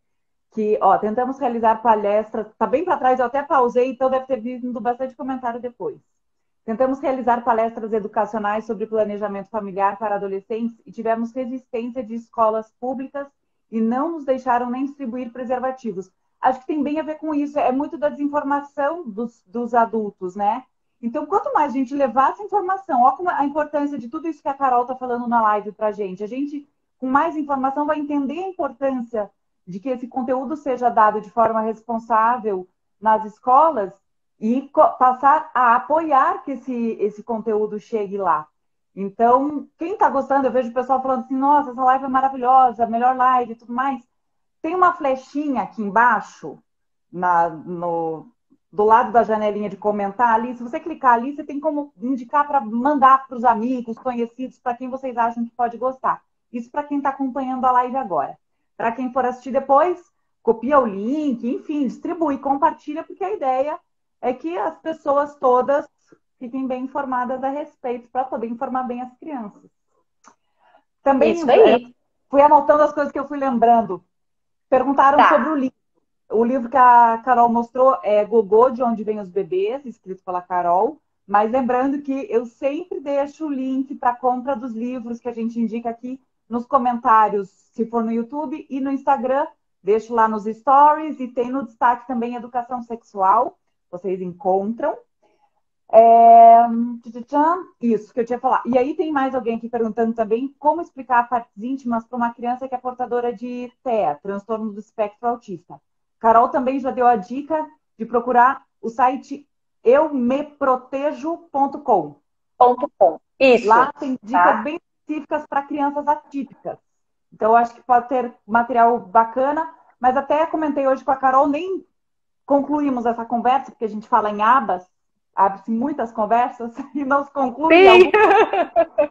que, tentamos realizar palestras, tá bem para trás, eu até pausei, então deve ter vindo bastante comentário depois. Tentamos realizar palestras educacionais sobre planejamento familiar para adolescentes e tivemos resistência de escolas públicas e não nos deixaram nem distribuir preservativos. Acho que tem bem a ver com isso, é muito da desinformação dos adultos, né? Então, quanto mais a gente levar essa informação, olha como a importância de tudo isso que a Carol está falando na live para a gente, com mais informação, vai entender a importância de que esse conteúdo seja dado de forma responsável nas escolas e passar a apoiar que esse conteúdo chegue lá. Então, quem está gostando, eu vejo o pessoal falando assim, nossa, essa live é maravilhosa, melhor live e tudo mais. Tem uma flechinha aqui embaixo, do lado da janelinha de comentar ali. Se você clicar ali, você tem como indicar para mandar para os amigos, conhecidos, para quem vocês acham que pode gostar. Isso para quem está acompanhando a live agora. Para quem for assistir depois, copia o link, enfim, distribui, compartilha, porque a ideia é que as pessoas todas fiquem bem informadas a respeito, para poder informar bem as crianças. Também isso aí. Fui anotando as coisas que eu fui lembrando. Perguntaram sobre o livro. O livro que a Carol mostrou é Gogô, de Onde Vêm os Bebês, escrito pela Carol. Mas lembrando que eu sempre deixo o link para a compra dos livros que a gente indica aqui nos comentários, se for no YouTube, e no Instagram. Deixo lá nos stories e tem no destaque também Educação Sexual. Vocês encontram. Isso que eu tinha falado. E aí tem mais alguém aqui perguntando também como explicar partes íntimas para uma criança que é portadora de TEA, transtorno do espectro autista. Carol também já deu a dica de procurar o site eumeprotejo.com. Isso, Lá tem dicas tá? bem específicas para crianças atípicas. Então, eu acho que pode ter material bacana, mas até comentei hoje com a Carol, nem concluímos essa conversa, porque a gente fala em abas, abre-se muitas conversas e não se conclui Sim! algumas.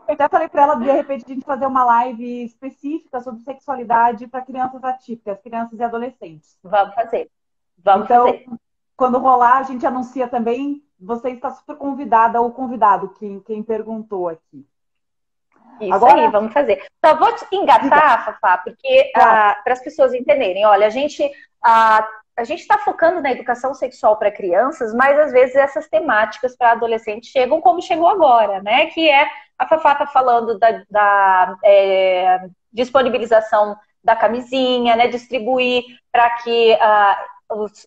Até falei para ela, de repente, a gente fazer uma live específica sobre sexualidade para crianças atípicas, crianças e adolescentes. Vamos fazer. Vamos Então, fazer. quando rolar, a gente anuncia também. Você está super convidada ou convidado, quem perguntou aqui. Isso aí, Agora, vamos fazer. Só vou te engatar, Fafá, porque claro, para as pessoas entenderem, olha, a gente está focando na educação sexual para crianças, mas às vezes essas temáticas para adolescentes chegam como chegou agora, né? Que é a Fafá está falando da disponibilização da camisinha, né? Distribuir para que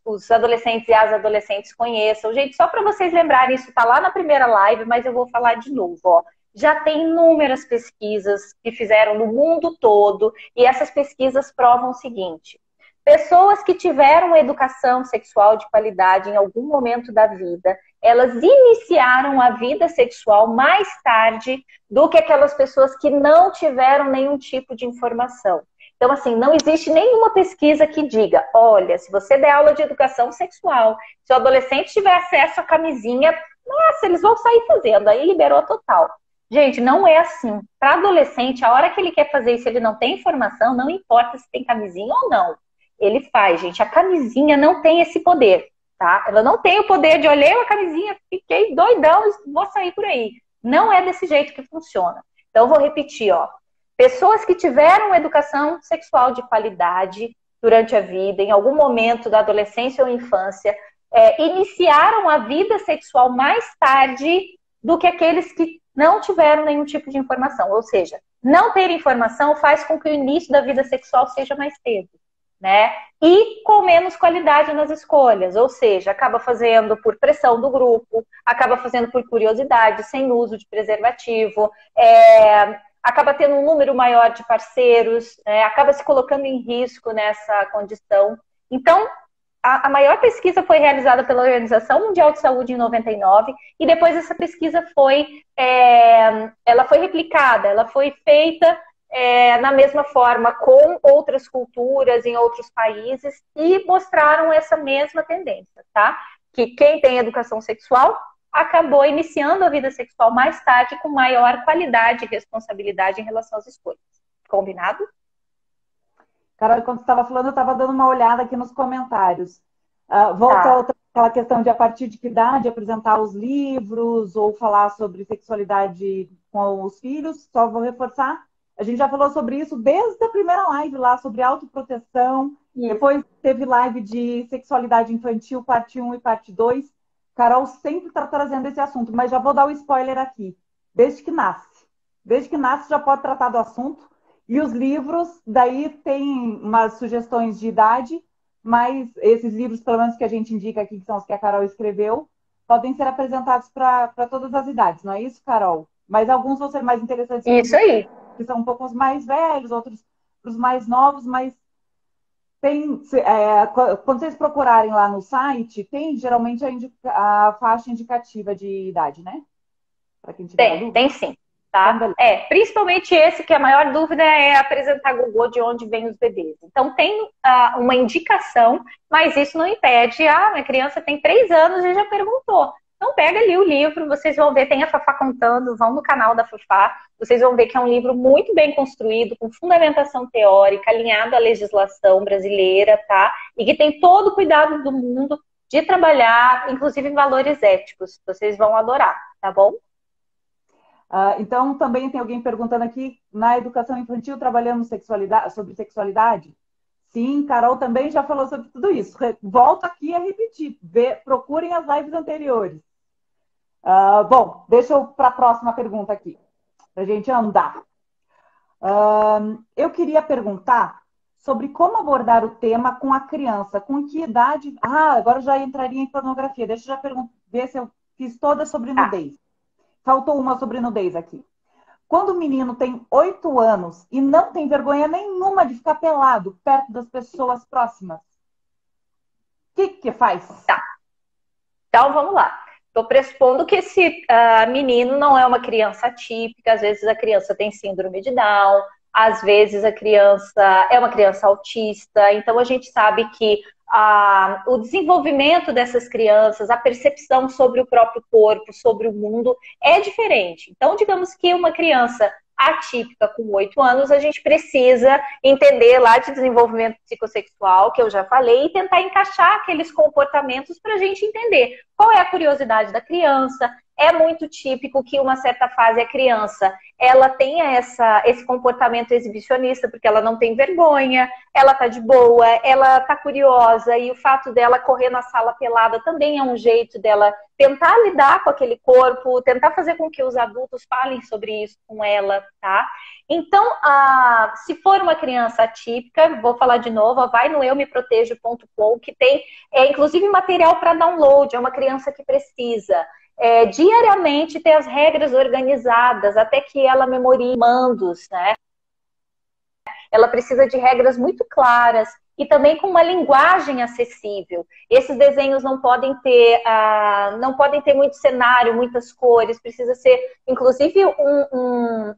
os adolescentes e as adolescentes conheçam. Gente, só para vocês lembrarem, isso está lá na primeira live, mas eu vou falar de novo, ó. Já tem inúmeras pesquisas que fizeram no mundo todo, e essas pesquisas provam o seguinte: pessoas que tiveram educação sexual de qualidade em algum momento da vida, elas iniciaram a vida sexual mais tarde do que aquelas pessoas que não tiveram nenhum tipo de informação. Então, assim, não existe nenhuma pesquisa que diga, olha, se você der aula de educação sexual, se o adolescente tiver acesso à camisinha, nossa, eles vão sair fazendo, aí liberou total. Gente, não é assim. Para adolescente, a hora que ele quer fazer isso, ele não tem informação, não importa se tem camisinha ou não. Ele faz, gente. A camisinha não tem esse poder, tá? Ela não tem o poder de olhei a camisinha, fiquei doidão e vou sair por aí. Não é desse jeito que funciona. Então, eu vou repetir, ó. Pessoas que tiveram educação sexual de qualidade durante a vida, em algum momento da adolescência ou infância, iniciaram a vida sexual mais tarde do que aqueles que não tiveram nenhum tipo de informação. Ou seja, não ter informação faz com que o início da vida sexual seja mais cedo, né? E com menos qualidade nas escolhas. Ou seja, acaba fazendo por pressão do grupo, acaba fazendo por curiosidade, sem uso de preservativo, acaba tendo um número maior de parceiros, acaba se colocando em risco nessa condição. Então, a maior pesquisa foi realizada pela Organização Mundial de Saúde em 99, e depois essa pesquisa ela foi replicada, ela foi feita na mesma forma com outras culturas em outros países e mostraram essa mesma tendência, tá? Que quem tem educação sexual acabou iniciando a vida sexual mais tarde com maior qualidade e responsabilidade em relação às escolhas. Combinado? Carol, quando você estava falando, eu estava dando uma olhada aqui nos comentários. Volta aquela questão de a partir de que idade apresentar os livros ou falar sobre sexualidade com os filhos. Só vou reforçar. A gente já falou sobre isso desde a primeira live lá, sobre autoproteção. Isso. Depois teve live de sexualidade infantil, parte 1 e parte 2. Carol sempre está trazendo esse assunto, mas já vou dar o spoiler aqui. Desde que nasce. Desde que nasce já pode tratar do assunto. E os livros, daí tem umas sugestões de idade, mas esses livros, pelo menos que a gente indica aqui, que são os que a Carol escreveu, podem ser apresentados para todas as idades, não é isso, Carol? Mas alguns vão ser mais interessantes. Isso aí. Que são um pouco mais velhos, outros para os mais novos, mas tem, quando vocês procurarem lá no site, tem geralmente a faixa indicativa de idade, né? Para quem tiver dúvida. Tem sim. Tá? Principalmente esse que a maior dúvida é apresentar Google de onde vêm os bebês. Então tem uma indicação, mas isso não impede. A criança tem 3 anos e já perguntou. Então pega ali o livro, vocês vão ver, tem a Fafá contando, vão no canal da Fafá, vocês vão ver que é um livro muito bem construído, com fundamentação teórica, alinhado à legislação brasileira, tá? E que tem todo o cuidado do mundo de trabalhar, inclusive em valores éticos. Vocês vão adorar, tá bom? Então, também tem alguém perguntando aqui, na educação infantil trabalhamos sobre sexualidade? Sim, Carol também já falou sobre tudo isso. Volto aqui a repetir, procurem as lives anteriores. Bom, deixa eu para a próxima pergunta aqui, para a gente andar. Eu queria perguntar sobre como abordar o tema com a criança, com que idade... agora eu já entraria em pornografia. Deixa eu já ver se eu Fiz todas sobre nudez. Faltou uma sobre nudez aqui. Quando o menino tem 8 anos e não tem vergonha nenhuma de ficar pelado perto das pessoas próximas, o que faz? Tá. Então, vamos lá. Estou pressupondo que esse menino não é uma criança atípica, às vezes a criança tem síndrome de Down, às vezes a criança é uma criança autista, então a gente sabe que o desenvolvimento dessas crianças, a percepção sobre o próprio corpo, sobre o mundo, é diferente. Então, digamos que uma criança atípica com 8 anos, a gente precisa entender lá de desenvolvimento psicossexual, que eu já falei, e tentar encaixar aqueles comportamentos para a gente entender qual é a curiosidade da criança. É muito típico que uma certa fase a criança ela tenha esse comportamento exibicionista, porque ela não tem vergonha, ela tá de boa, ela tá curiosa, e o fato dela correr na sala pelada também é um jeito dela tentar lidar com aquele corpo, tentar fazer com que os adultos falem sobre isso com ela, tá? Então, se for uma criança atípica, vou falar de novo, vai no eumeprotejo.com, que tem, inclusive, material para download, é uma criança que precisa diariamente ter as regras organizadas, até que ela memorie mandos, né? Ela precisa de regras muito claras e também com uma linguagem acessível. Esses desenhos não podem ter muito cenário, muitas cores, precisa ser, inclusive,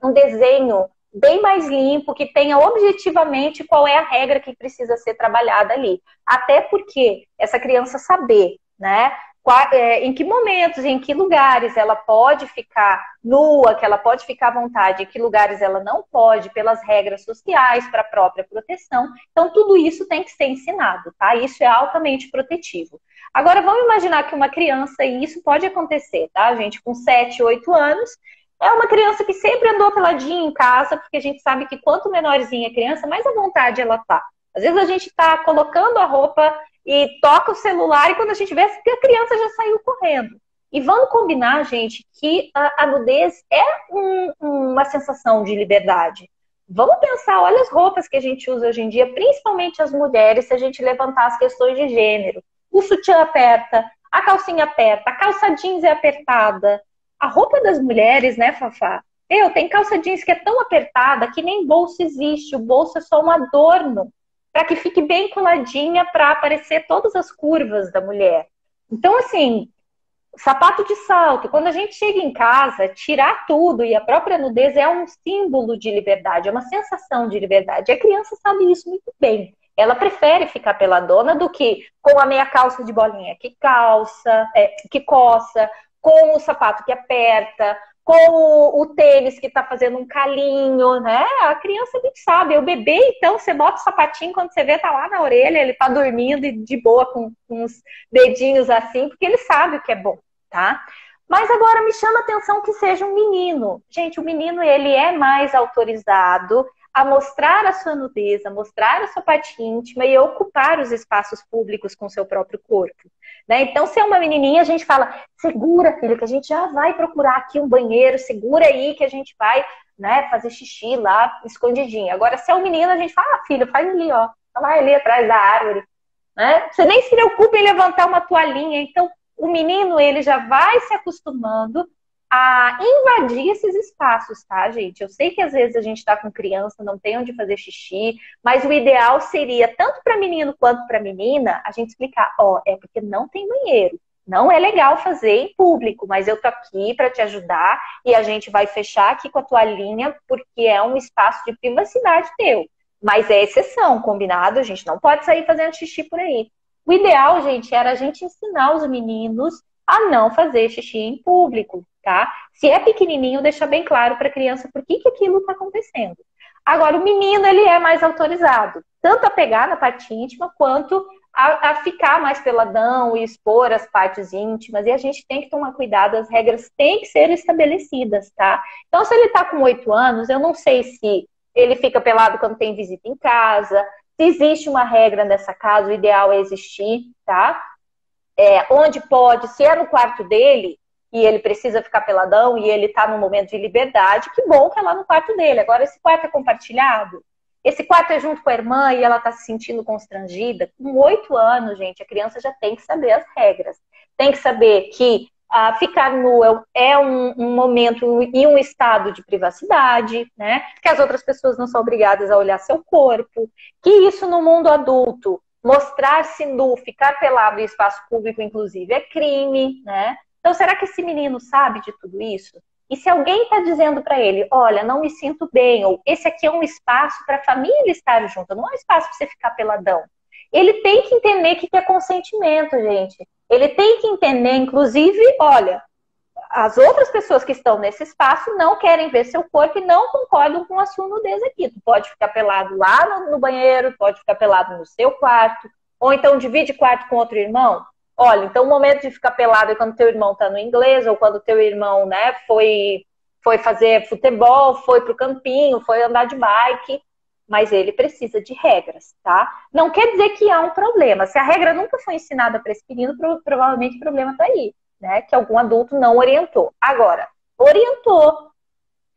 um desenho bem mais limpo, que tenha objetivamente qual é a regra que precisa ser trabalhada ali. Até porque essa criança saber, né? Em que momentos, em que lugares ela pode ficar nua, que ela pode ficar à vontade, em que lugares ela não pode, pelas regras sociais, para a própria proteção. Então, tudo isso tem que ser ensinado, tá? Isso é altamente protetivo. Agora, vamos imaginar que uma criança, e isso pode acontecer, tá, gente? Com 7, 8 anos, é uma criança que sempre andou peladinha em casa, porque a gente sabe que quanto menorzinha a criança, mais à vontade ela tá. Às vezes a gente tá colocando a roupa e toca o celular, e quando a gente vê, a criança já saiu correndo. E vamos combinar, gente, que a nudez é uma sensação de liberdade. Vamos pensar, olha as roupas que a gente usa hoje em dia, principalmente as mulheres, se a gente levantar as questões de gênero. O sutiã aperta, a calcinha aperta, a calça jeans é apertada. A roupa das mulheres, né, Fafá? Tem calça jeans que é tão apertada que nem bolso existe, o bolso é só um adorno, para que fique bem coladinha para aparecer todas as curvas da mulher. Então, assim, sapato de salto, quando a gente chega em casa, tirar tudo, e a própria nudez é um símbolo de liberdade, é uma sensação de liberdade. E a criança sabe isso muito bem. Ela prefere ficar peladona do que com a meia calça de bolinha que coça, com o sapato que aperta, com o tênis que tá fazendo um calinho, né? A criança nem sabe. O bebê, então, você bota o sapatinho, quando você vê, tá lá na orelha, ele tá dormindo e de boa com os dedinhos assim, porque ele sabe o que é bom, tá? Mas agora me chama a atenção que seja um menino. Gente, o menino, ele é mais autorizado a mostrar a sua nudez, a mostrar a sua parte íntima e a ocupar os espaços públicos com o seu próprio corpo, né? Então, se é uma menininha, a gente fala, segura, filha, que a gente já vai procurar aqui um banheiro, segura aí que a gente vai, né, fazer xixi lá, escondidinho. Agora, se é um menino, a gente fala, filho, faz ali, ó, vai ali atrás da árvore, né? Você nem se preocupa em levantar uma toalhinha. Então, o menino, ele já vai se acostumando a invadir esses espaços, tá, gente? Eu sei que às vezes a gente tá com criança, não tem onde fazer xixi, mas o ideal seria, tanto para menino quanto para menina, a gente explicar, é porque não tem banheiro. Não é legal fazer em público, mas eu tô aqui para te ajudar e a gente vai fechar aqui com a toalhinha porque é um espaço de privacidade teu. Mas é exceção, combinado? A gente não pode sair fazendo xixi por aí. O ideal, gente, era a gente ensinar os meninos a não fazer xixi em público, tá? Se é pequenininho, deixa bem claro para a criança por que aquilo está acontecendo. Agora, o menino, ele é mais autorizado, tanto a pegar na parte íntima, quanto a ficar mais peladão e expor as partes íntimas. E a gente tem que tomar cuidado, as regras têm que ser estabelecidas, tá? Então, se ele está com 8 anos, eu não sei se ele fica pelado quando tem visita em casa, se existe uma regra nessa casa, o ideal é existir, tá? Onde pode, se é no quarto dele e ele precisa ficar peladão e ele tá num momento de liberdade, que bom que é lá no quarto dele. Agora, esse quarto é compartilhado, esse quarto é junto com a irmã e ela tá se sentindo constrangida. Com 8 anos, gente, a criança já tem que saber as regras. Tem que saber que Ficar nua é um momento e um estado de privacidade, né? Que as outras pessoas não são obrigadas a olhar seu corpo. Que isso no mundo adulto, mostrar-se nu, ficar pelado em espaço público, inclusive, é crime, né? Então, será que esse menino sabe de tudo isso? E se alguém está dizendo para ele, olha, não me sinto bem, ou esse aqui é um espaço para a família estar junto, não é um espaço para você ficar peladão. Ele tem que entender o que é consentimento, gente. Ele tem que entender, inclusive, olha, as outras pessoas que estão nesse espaço não querem ver seu corpo e não concordam com a sua nudez aqui. Tu pode ficar pelado lá no banheiro, pode ficar pelado no seu quarto, ou então divide quarto com outro irmão. Olha, então o momento de ficar pelado é quando teu irmão tá no inglês, ou quando teu irmão, né, foi fazer futebol, foi pro campinho, foi andar de bike. Mas ele precisa de regras, tá? Não quer dizer que há um problema. Se a regra nunca foi ensinada para esse menino, provavelmente o problema está aí, né? Que algum adulto não orientou. Agora, orientou,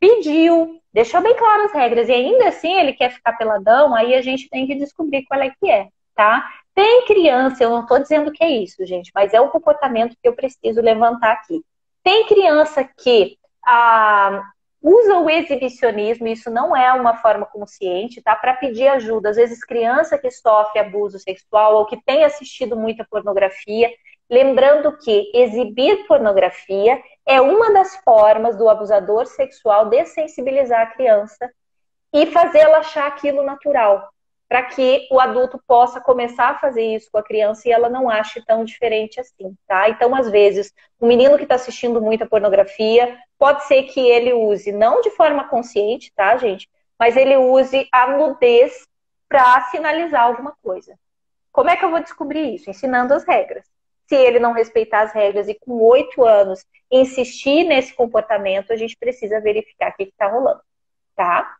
pediu, deixou bem claras as regras, e ainda assim ele quer ficar peladão, aí a gente tem que descobrir qual é que é, tá? Tem criança, eu não estou dizendo que é isso, gente, mas é um comportamento que eu preciso levantar aqui. Tem criança que usa o exibicionismo, isso não é uma forma consciente, tá? Para pedir ajuda. Às vezes, criança que sofre abuso sexual ou que tem assistido muita pornografia, lembrando que exibir pornografia é uma das formas do abusador sexual dessensibilizar a criança e fazê-la achar aquilo natural, para que o adulto possa começar a fazer isso com a criança e ela não ache tão diferente assim, tá? Então, às vezes, o menino que está assistindo muita pornografia, pode ser que ele use, não de forma consciente, tá, gente? Mas ele use a nudez para sinalizar alguma coisa. Como é que eu vou descobrir isso? Ensinando as regras. Se ele não respeitar as regras e com 8 anos insistir nesse comportamento, a gente precisa verificar o que está rolando, tá?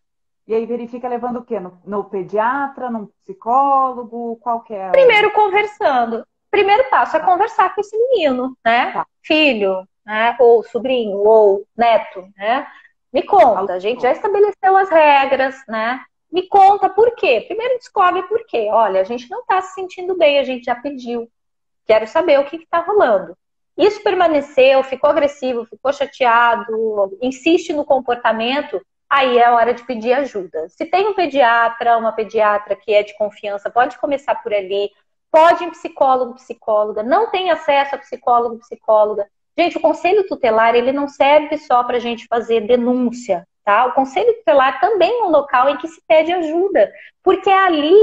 E aí verifica levando o quê? No pediatra, no psicólogo, qualquer... Primeiro conversando. Primeiro passo é conversar com esse menino, né? Tá. Filho, né? Ou sobrinho, ou neto, né? Me conta, a gente já estabeleceu as regras, né? Me conta por quê. Primeiro descobre por quê. Olha, a gente não está se sentindo bem, a gente já pediu. Quero saber o que está rolando. Isso permaneceu, ficou agressivo, ficou chateado, insiste no comportamento, aí é hora de pedir ajuda. Se tem um pediatra, uma pediatra que é de confiança, pode começar por ali. Pode ir em psicólogo, psicóloga. Não tem acesso a psicólogo, psicóloga. Gente, o conselho tutelar, ele não serve só para a gente fazer denúncia, tá? O conselho tutelar também é um local em que se pede ajuda, porque é ali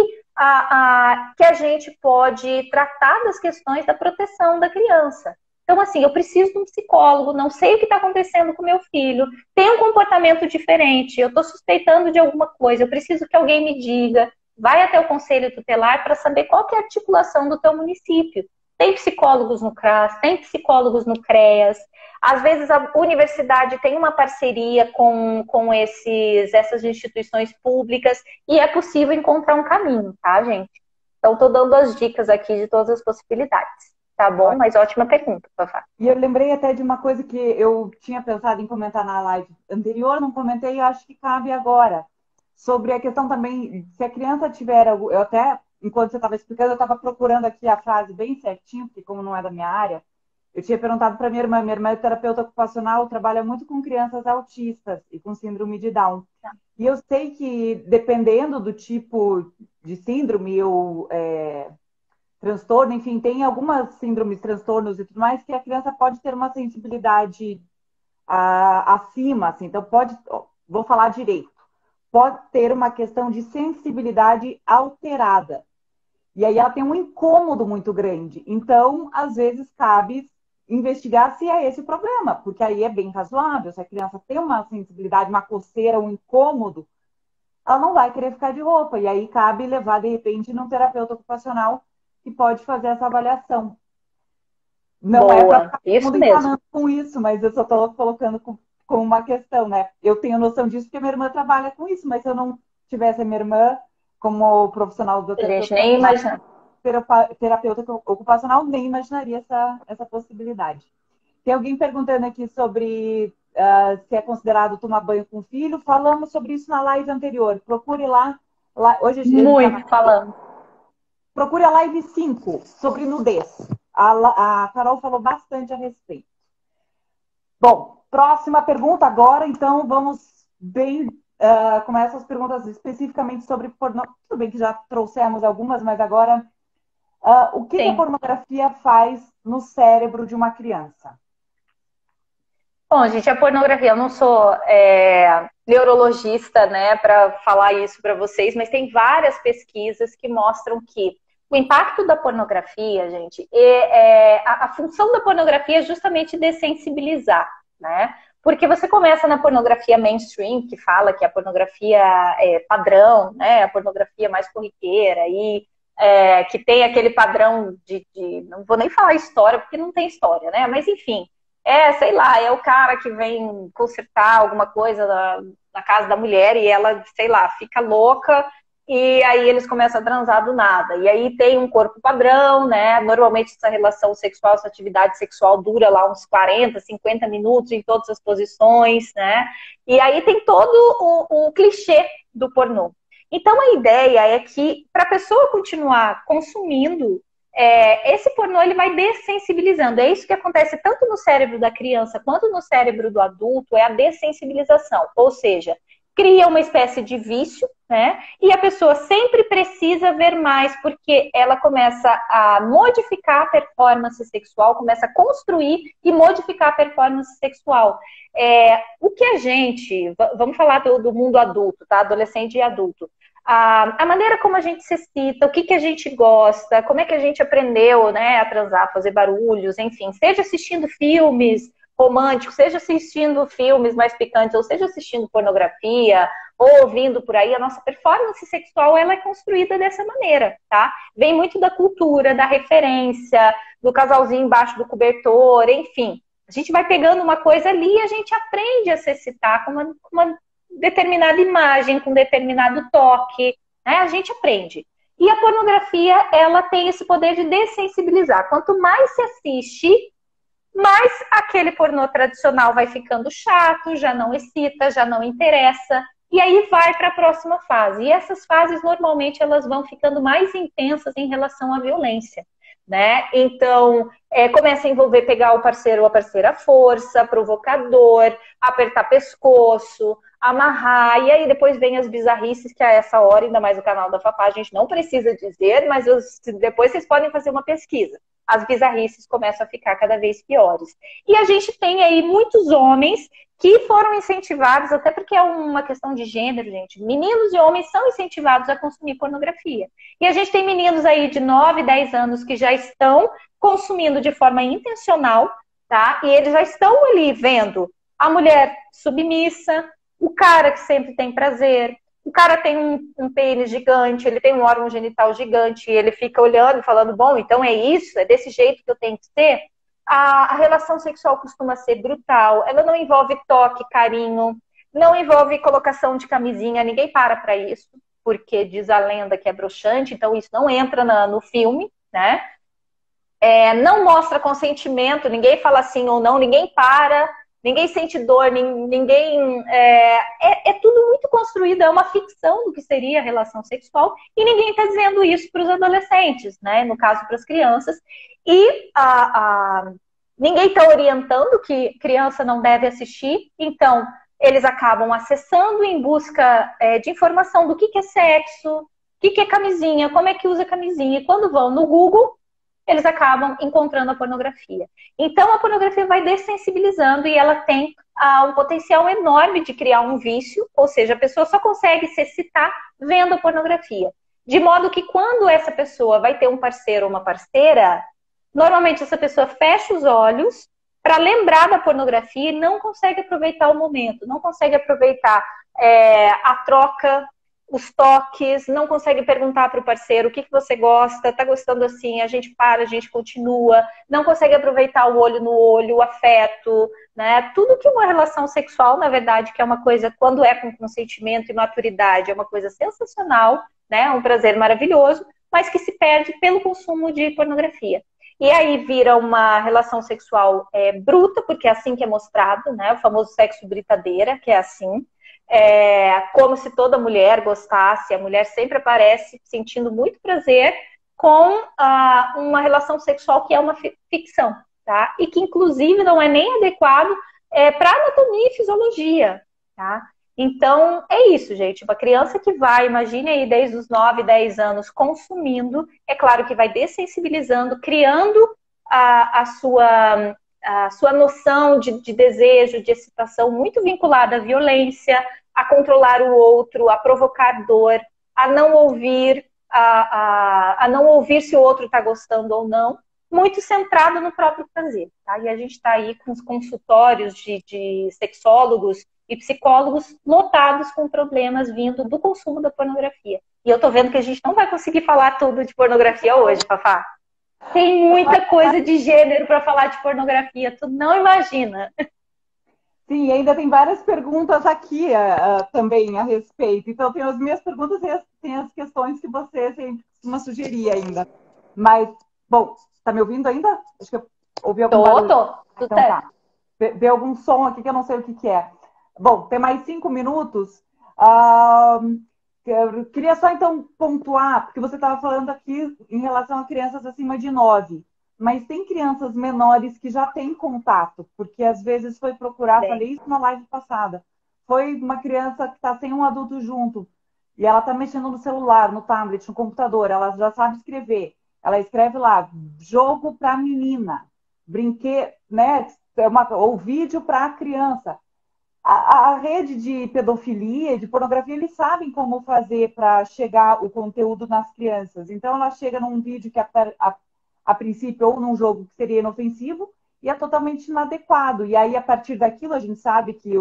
que a gente pode tratar das questões da proteção da criança. Então, assim, eu preciso de um psicólogo, não sei o que está acontecendo com meu filho, tem um comportamento diferente, eu estou suspeitando de alguma coisa, eu preciso que alguém me diga. Vai até o conselho tutelar para saber qual que é a articulação do teu município. Tem psicólogos no CRAS, tem psicólogos no CREAS. Às vezes a universidade tem uma parceria com essas instituições públicas e é possível encontrar um caminho, tá, gente? Então, estou dando as dicas aqui de todas as possibilidades. Tá bom? Mas ótima pergunta, Fafá. E eu lembrei até de uma coisa que eu tinha pensado em comentar na live anterior, não comentei e acho que cabe agora. Sobre a questão também, se a criança tiver... Eu até, enquanto você estava explicando, eu estava procurando aqui a frase bem certinho, porque como não é da minha área, eu tinha perguntado para minha irmã é terapeuta ocupacional, trabalha muito com crianças autistas e com síndrome de Down. Tá. E eu sei que, dependendo do tipo de síndrome ou transtorno, enfim, tem algumas síndromes, transtornos e tudo mais, que a criança pode ter uma sensibilidade acima, assim, então vou falar direito, pode ter uma questão de sensibilidade alterada. E aí ela tem um incômodo muito grande. Então, às vezes, cabe investigar se é esse o problema, porque aí é bem razoável. Se a criança tem uma sensibilidade, uma coceira, um incômodo, ela não vai querer ficar de roupa. E aí cabe levar, de repente, num terapeuta ocupacional que pode fazer essa avaliação. Não Boa, é para isso mesmo. Com isso, mas eu só estou colocando como uma questão, né? Eu tenho noção disso porque minha irmã trabalha com isso, mas se eu não tivesse a minha irmã como profissional do terapeuta ocupacional, nem imaginaria essa possibilidade. Tem alguém perguntando aqui sobre se é considerado tomar banho com o filho. Falamos sobre isso na live anterior. Procure lá. Hoje a gente muito falando. Procure a live 5 sobre nudez. A Carol falou bastante a respeito. Bom, próxima pergunta agora, então vamos bem começam as perguntas especificamente sobre pornografia. Tudo bem que já trouxemos algumas, mas agora, o que a pornografia faz no cérebro de uma criança? Bom, gente, a pornografia, eu não sou neurologista, né, para falar isso para vocês, mas tem várias pesquisas que mostram que o impacto da pornografia, gente, a função da pornografia é justamente dessensibilizar, né? Porque você começa na pornografia mainstream, que fala que a pornografia é padrão, né? A pornografia mais corriqueira, e que tem aquele padrão não vou nem falar história, porque não tem história, né? Mas enfim, sei lá, é o cara que vem consertar alguma coisa na casa da mulher e ela, sei lá, fica louca e aí eles começam a transar do nada. E aí tem um corpo padrão, né? Normalmente essa relação sexual, essa atividade sexual dura lá uns 40, 50 minutos em todas as posições, né? E aí tem todo o clichê do pornô. Então a ideia é que para a pessoa continuar consumindo, esse pornô ele vai dessensibilizando. É isso que acontece tanto no cérebro da criança quanto no cérebro do adulto, é a dessensibilização. Ou seja, cria uma espécie de vício, né? E a pessoa sempre precisa ver mais, porque ela começa a modificar a performance sexual, começa a construir e modificar a performance sexual. O que a gente... Vamos falar do mundo adulto, tá? Adolescente e adulto. A maneira como a gente se excita, o que a gente gosta, como é que a gente aprendeu, né, a transar, fazer barulhos, enfim, seja assistindo filmes românticos, seja assistindo filmes mais picantes, ou seja assistindo pornografia, ou ouvindo por aí, a nossa performance sexual ela é construída dessa maneira, tá? Vem muito da cultura, da referência, do casalzinho embaixo do cobertor, enfim. A gente vai pegando uma coisa ali e a gente aprende a se excitar com uma determinada imagem, com determinado toque, né? A gente aprende. E a pornografia, ela tem esse poder de dessensibilizar. Quanto mais se assiste, mais aquele pornô tradicional vai ficando chato, já não excita, já não interessa, e aí vai para a próxima fase. E essas fases, normalmente, elas vão ficando mais intensas em relação à violência, né? Então, começa a envolver pegar o parceiro ou a parceira à força, provocador, apertar pescoço, amarrar, e aí depois vem as bizarrices, que a essa hora, ainda mais o canal da Fafá, a gente não precisa dizer, mas depois vocês podem fazer uma pesquisa. As bizarrices começam a ficar cada vez piores. E a gente tem aí muitos homens que foram incentivados, até porque é uma questão de gênero, gente. Meninos e homens são incentivados a consumir pornografia. E a gente tem meninos aí de 9, 10 anos que já estão consumindo de forma intencional, tá? E eles já estão ali vendo a mulher submissa, o cara que sempre tem prazer, o cara tem um pênis gigante, ele tem um órgão genital gigante, e ele fica olhando e falando, bom, então é isso, é desse jeito que eu tenho que ser. A relação sexual costuma ser brutal, ela não envolve toque, carinho, não envolve colocação de camisinha, ninguém para isso, porque diz a lenda que é broxante, então isso não entra no filme, né? Não mostra consentimento, ninguém fala sim ou não, ninguém para, ninguém sente dor, ninguém... É tudo muito construído, é uma ficção do que seria a relação sexual, e ninguém está dizendo isso para os adolescentes, né? No caso, para as crianças. E ninguém está orientando que criança não deve assistir, então eles acabam acessando em busca de informação do que é sexo, o que é camisinha, como é que usa camisinha, e quando vão no Google, eles acabam encontrando a pornografia. Então, a pornografia vai dessensibilizando e ela tem um potencial enorme de criar um vício, ou seja, a pessoa só consegue se excitar vendo a pornografia. De modo que quando essa pessoa vai ter um parceiro ou uma parceira, normalmente essa pessoa fecha os olhos para lembrar da pornografia e não consegue aproveitar o momento, não consegue aproveitar a troca, os toques, não consegue perguntar para o parceiro o que você gosta, tá gostando assim, a gente para, a gente continua, não consegue aproveitar o olho no olho, o afeto, né? Tudo que uma relação sexual, na verdade, que é uma coisa, quando é com consentimento e maturidade, é uma coisa sensacional, né? Um prazer maravilhoso, mas que se perde pelo consumo de pornografia. E aí vira uma relação sexual bruta, porque é assim que é mostrado, né? O famoso sexo britadeira, que é assim. Como se toda mulher gostasse, a mulher sempre aparece sentindo muito prazer com uma relação sexual que é uma ficção, tá? E que inclusive não é nem adequado para anatomia e fisiologia, tá? Então, é isso, gente. Uma criança que vai, imagine aí, desde os 9, 10 anos consumindo, é claro que vai dessensibilizando, criando a sua noção de desejo, de excitação muito vinculada à violência, a controlar o outro, a provocar dor, a não ouvir, a não ouvir se o outro está gostando ou não, muito centrado no próprio prazer. Tá? E a gente está aí com os consultórios de sexólogos e psicólogos lotados com problemas vindo do consumo da pornografia. E eu tô vendo que a gente não vai conseguir falar tudo de pornografia hoje, Fafá. Tem muita coisa de gênero para falar de pornografia, tu não imagina. Sim, ainda tem várias perguntas aqui também a respeito. Então, tem as minhas perguntas e tem as questões que você sempre costuma sugerir ainda. Mas, bom, tá me ouvindo ainda? Acho que eu ouvi algum barulho. Tô. Então, tá. Vê algum som aqui que eu não sei o que é. Bom, tem mais 5 minutos. Eu queria só, então, pontuar, porque você estava falando aqui em relação a crianças acima de 9. Mas tem crianças menores que já têm contato, porque às vezes foi procurar, falei isso na live passada, foi uma criança que está sem um adulto junto, e ela está mexendo no celular, no tablet, no computador, ela já sabe escrever, ela escreve lá, jogo para menina, brinquedo, né, ou vídeo para criança. A rede de pedofilia, de pornografia, eles sabem como fazer para chegar o conteúdo nas crianças. Então, ela chega num vídeo que a princípio, ou num jogo que seria inofensivo, e é totalmente inadequado. E aí, a partir daquilo, a gente sabe que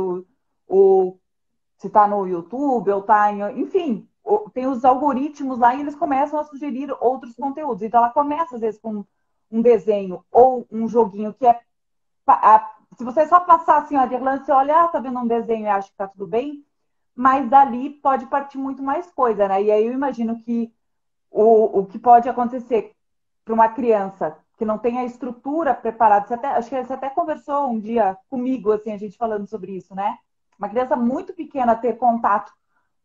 se está no YouTube, ou está em... Enfim, tem os algoritmos lá e eles começam a sugerir outros conteúdos. Então, ela começa, às vezes, com um desenho ou um joguinho que é... Se você só passar assim, ó, de relance, você olha, tá vendo um desenho e acha que tá tudo bem, mas dali pode partir muito mais coisa, né? E aí eu imagino que o que pode acontecer para uma criança que não tem a estrutura preparada, acho que você até conversou um dia comigo, assim, a gente falando sobre isso, né? Uma criança muito pequena ter contato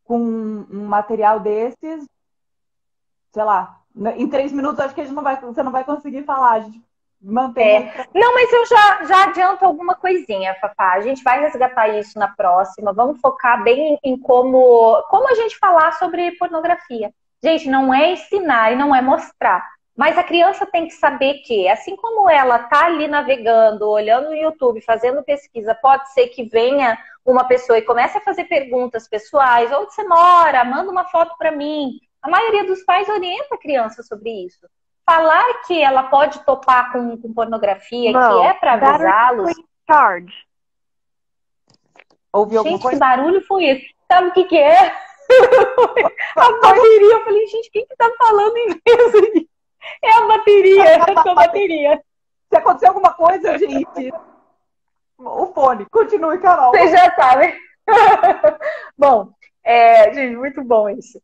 com um material desses, sei lá, em 3 minutos acho que você não vai conseguir falar, a gente mantém. Não, mas eu já adianto alguma coisinha, Fafá. A gente vai resgatar isso na próxima. Vamos focar bem em como a gente falar sobre pornografia. Gente, não é ensinar e não é mostrar. Mas a criança tem que saber que, assim como ela tá ali navegando, olhando no YouTube, fazendo pesquisa, pode ser que venha uma pessoa e comece a fazer perguntas pessoais. Onde você mora? Manda uma foto para mim. A maioria dos pais orienta a criança sobre isso. Falar que ela pode topar com pornografia, que é para avisá-los. Ouviu alguma coisa? Que barulho foi esse? Sabe o que é? A bateria. Eu falei, gente, quem que tá falando inglês aí? É a bateria, é a sua bateria. Se acontecer alguma coisa, gente, o fone. Continue, Carol. Vocês já sabem. Bom, gente, muito bom isso.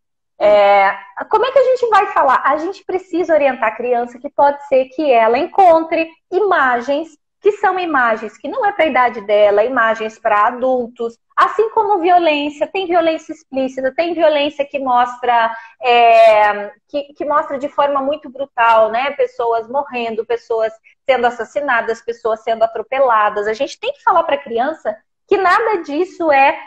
Como é que a gente vai falar? A gente precisa orientar a criança que pode ser que ela encontre imagens que são imagens que não é para a idade dela, imagens para adultos, assim como violência, tem violência explícita, tem violência que mostra que mostra de forma muito brutal, né? Pessoas morrendo, pessoas sendo assassinadas, pessoas sendo atropeladas. A gente tem que falar para a criança que nada disso é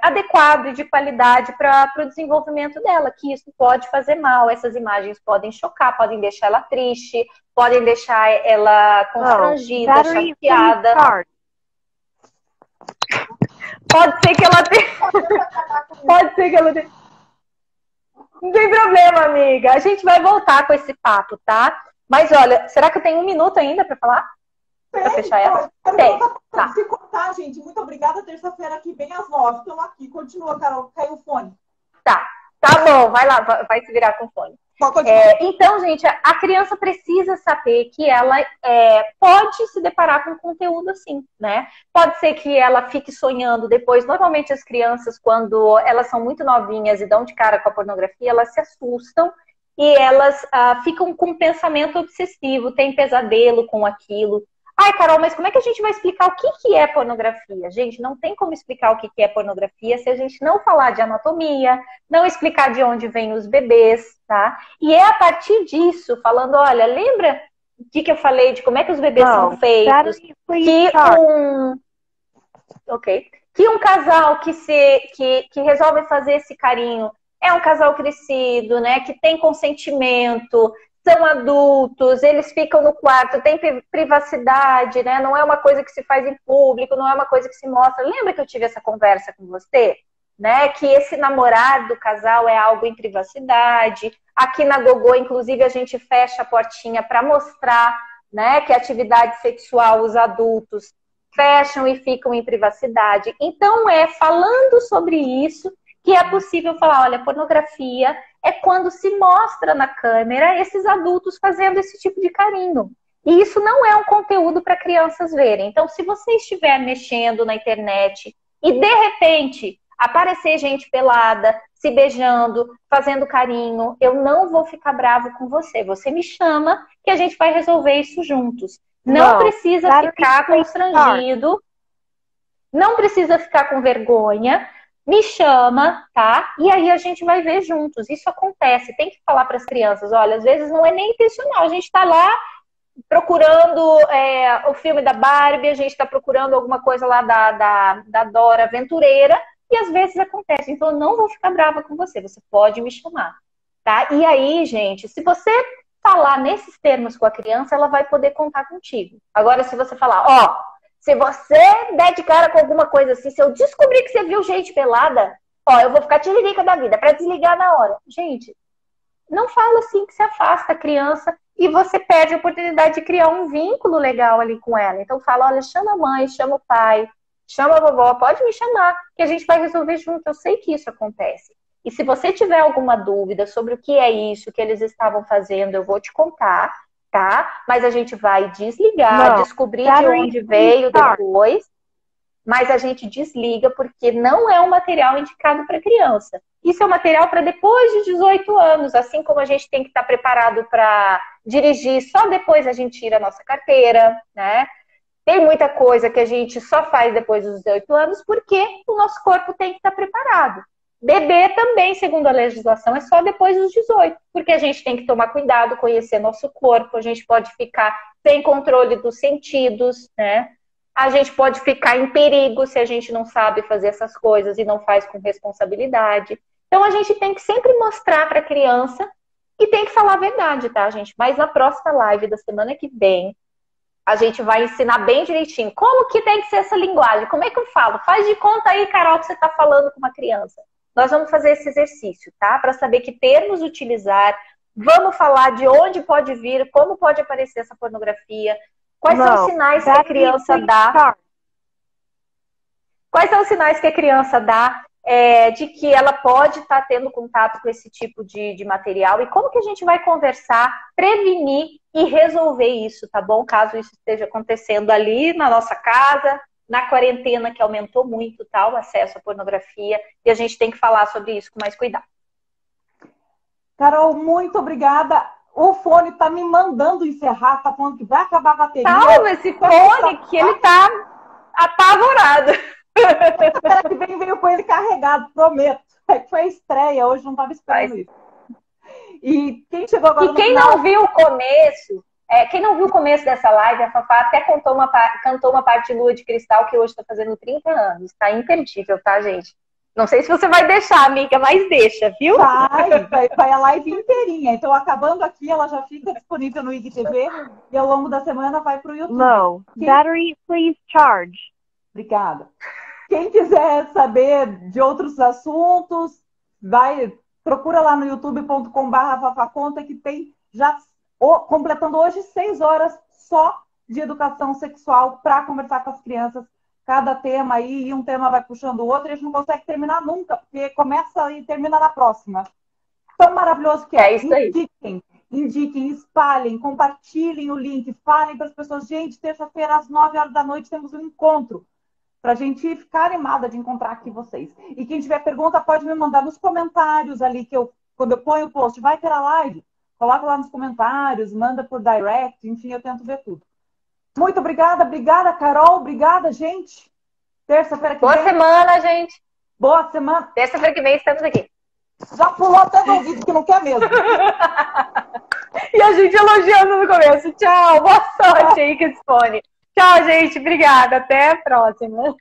adequado e de qualidade para o desenvolvimento dela, que isso pode fazer mal, essas imagens podem chocar, podem deixar ela triste, podem deixar ela constrangida, chateada. Pode ser que ela tenha... Não tem problema, amiga. A gente vai voltar com esse papo, tá? Mas olha, será que eu tenho 1 minuto ainda para falar? Pra fechar ela? Tem. Tá. Se cortar, gente, muito obrigada. Terça-feira aqui, bem às 9. Estamos aqui. Continua, Carol. Caiu o fone. Tá bom. Vai lá, vai se virar com o fone. Então, gente, a criança precisa saber que ela pode se deparar com conteúdo assim, né? Pode ser que ela fique sonhando depois. Normalmente as crianças, quando elas são muito novinhas e dão de cara com a pornografia, elas se assustam e elas ficam com um pensamento obsessivo, tem pesadelo com aquilo. Ai, Carol, mas como é que a gente vai explicar o que é pornografia? Gente, não tem como explicar o que é pornografia se a gente não falar de anatomia, não explicar de onde vêm os bebês, tá? E é a partir disso, falando, olha, lembra que eu falei de como é que os bebês são feitos, que um casal que resolve fazer esse carinho é um casal crescido, né? Que tem consentimento, são adultos, eles ficam no quarto, tem privacidade, né? Não é uma coisa que se faz em público, não é uma coisa que se mostra. Lembra que eu tive essa conversa com você? Né? Que esse namorado do casal é algo em privacidade. Aqui na Gogô, inclusive, a gente fecha a portinha para mostrar, né, que a atividade sexual, os adultos fecham e ficam em privacidade. Então, é falando sobre isso que é possível falar, olha, pornografia é quando se mostra na câmera esses adultos fazendo esse tipo de carinho. E isso não é um conteúdo para crianças verem. Então, se você estiver mexendo na internet e, de repente, aparecer gente pelada, se beijando, fazendo carinho, eu não vou ficar bravo com você. Você me chama que a gente vai resolver isso juntos. Não precisa ficar constrangido, não precisa ficar com vergonha. Me chama, tá? E aí a gente vai ver juntos. Isso acontece. Tem que falar para as crianças, olha, às vezes não é nem intencional. A gente está lá procurando o filme da Barbie, a gente está procurando alguma coisa lá da Dora Aventureira, e às vezes acontece. Então, eu não vou ficar brava com você. Você pode me chamar, tá? E aí, gente, se você falar nesses termos com a criança, ela vai poder contar contigo. Agora, se você falar, ó, se você der de cara com alguma coisa assim, se eu descobrir que você viu gente pelada, ó, eu vou ficar tiririca da vida, pra desligar na hora. Gente, não fala assim que se afasta a criança e você perde a oportunidade de criar um vínculo legal ali com ela. Então fala, olha, chama a mãe, chama o pai, chama a vovó, pode me chamar, que a gente vai resolver junto. Eu sei que isso acontece. E se você tiver alguma dúvida sobre o que é isso que eles estavam fazendo, eu vou te contar, tá? Mas a gente vai desligar, descobrir de onde veio depois, mas a gente desliga porque não é um material indicado para criança. Isso é um material para depois de 18 anos, assim como a gente tem que estar preparado para dirigir, só depois a gente tira a nossa carteira, né? Tem muita coisa que a gente só faz depois dos 18 anos porque o nosso corpo tem que estar preparado. Beber também, segundo a legislação, é só depois dos 18, porque a gente tem que tomar cuidado, conhecer nosso corpo, a gente pode ficar sem controle dos sentidos, né? A gente pode ficar em perigo se a gente não sabe fazer essas coisas e não faz com responsabilidade. Então, a gente tem que sempre mostrar para a criança e tem que falar a verdade, tá, gente? Mas na próxima live da semana que vem, a gente vai ensinar bem direitinho como que tem que ser essa linguagem. Como é que eu falo? Faz de conta aí, Carol, que você está falando com uma criança. Nós vamos fazer esse exercício, tá? Para saber que termos utilizar. Vamos falar de onde pode vir, como pode aparecer essa pornografia. Quais são os sinais que a criança dá? Quais são os sinais que a criança dá de que ela pode estar tendo contato com esse tipo de material? E como que a gente vai conversar, prevenir e resolver isso, tá bom? Caso isso esteja acontecendo ali na nossa casa, na quarentena, que aumentou muito, tá, o acesso à pornografia, e a gente tem que falar sobre isso com mais cuidado. Carol, muito obrigada. O fone tá me mandando encerrar, tá falando que vai acabar a bateria. Calma, esse fone que ele tá apavorado. Espera que veio com ele carregado, prometo. É que foi a estreia, hoje não tava esperando isso. E quem chegou agora no final... não viu o começo... quem não viu o começo dessa live, a Fafá até cantou uma parte de Lua de Cristal que hoje está fazendo 30 anos. Tá imperdível, tá, gente? Não sei se você vai deixar, amiga, mas deixa, viu? Vai a live inteirinha. Então, acabando aqui, ela já fica disponível no IGTV e ao longo da semana vai para o YouTube. Low. Battery, please charge. Obrigada. Quem quiser saber de outros assuntos, procura lá no youtube.com/fafaconta que tem já... completando hoje 6 horas só de educação sexual para conversar com as crianças. Cada tema aí, um tema vai puxando o outro e a gente não consegue terminar nunca, porque começa e termina na próxima. Tão maravilhoso que é. Isso aí. Indiquem, espalhem, compartilhem o link, falem para as pessoas. Gente, terça-feira às 9 horas da noite temos um encontro para a gente ficar animada de encontrar aqui vocês. E quem tiver pergunta pode me mandar nos comentários ali, que quando eu ponho o post, vai ter a live. Coloca lá nos comentários, manda por direct, enfim, eu tento ver tudo. Muito obrigada, Carol, obrigada, gente. Terça-feira que vem. Boa semana, gente. Boa semana. Terça-feira que vem estamos aqui. Já pulou até no vídeo que não quer mesmo. E a gente elogiando no começo. Tchau, boa sorte aí com esse fone. Tchau, gente. Obrigada. Até a próxima.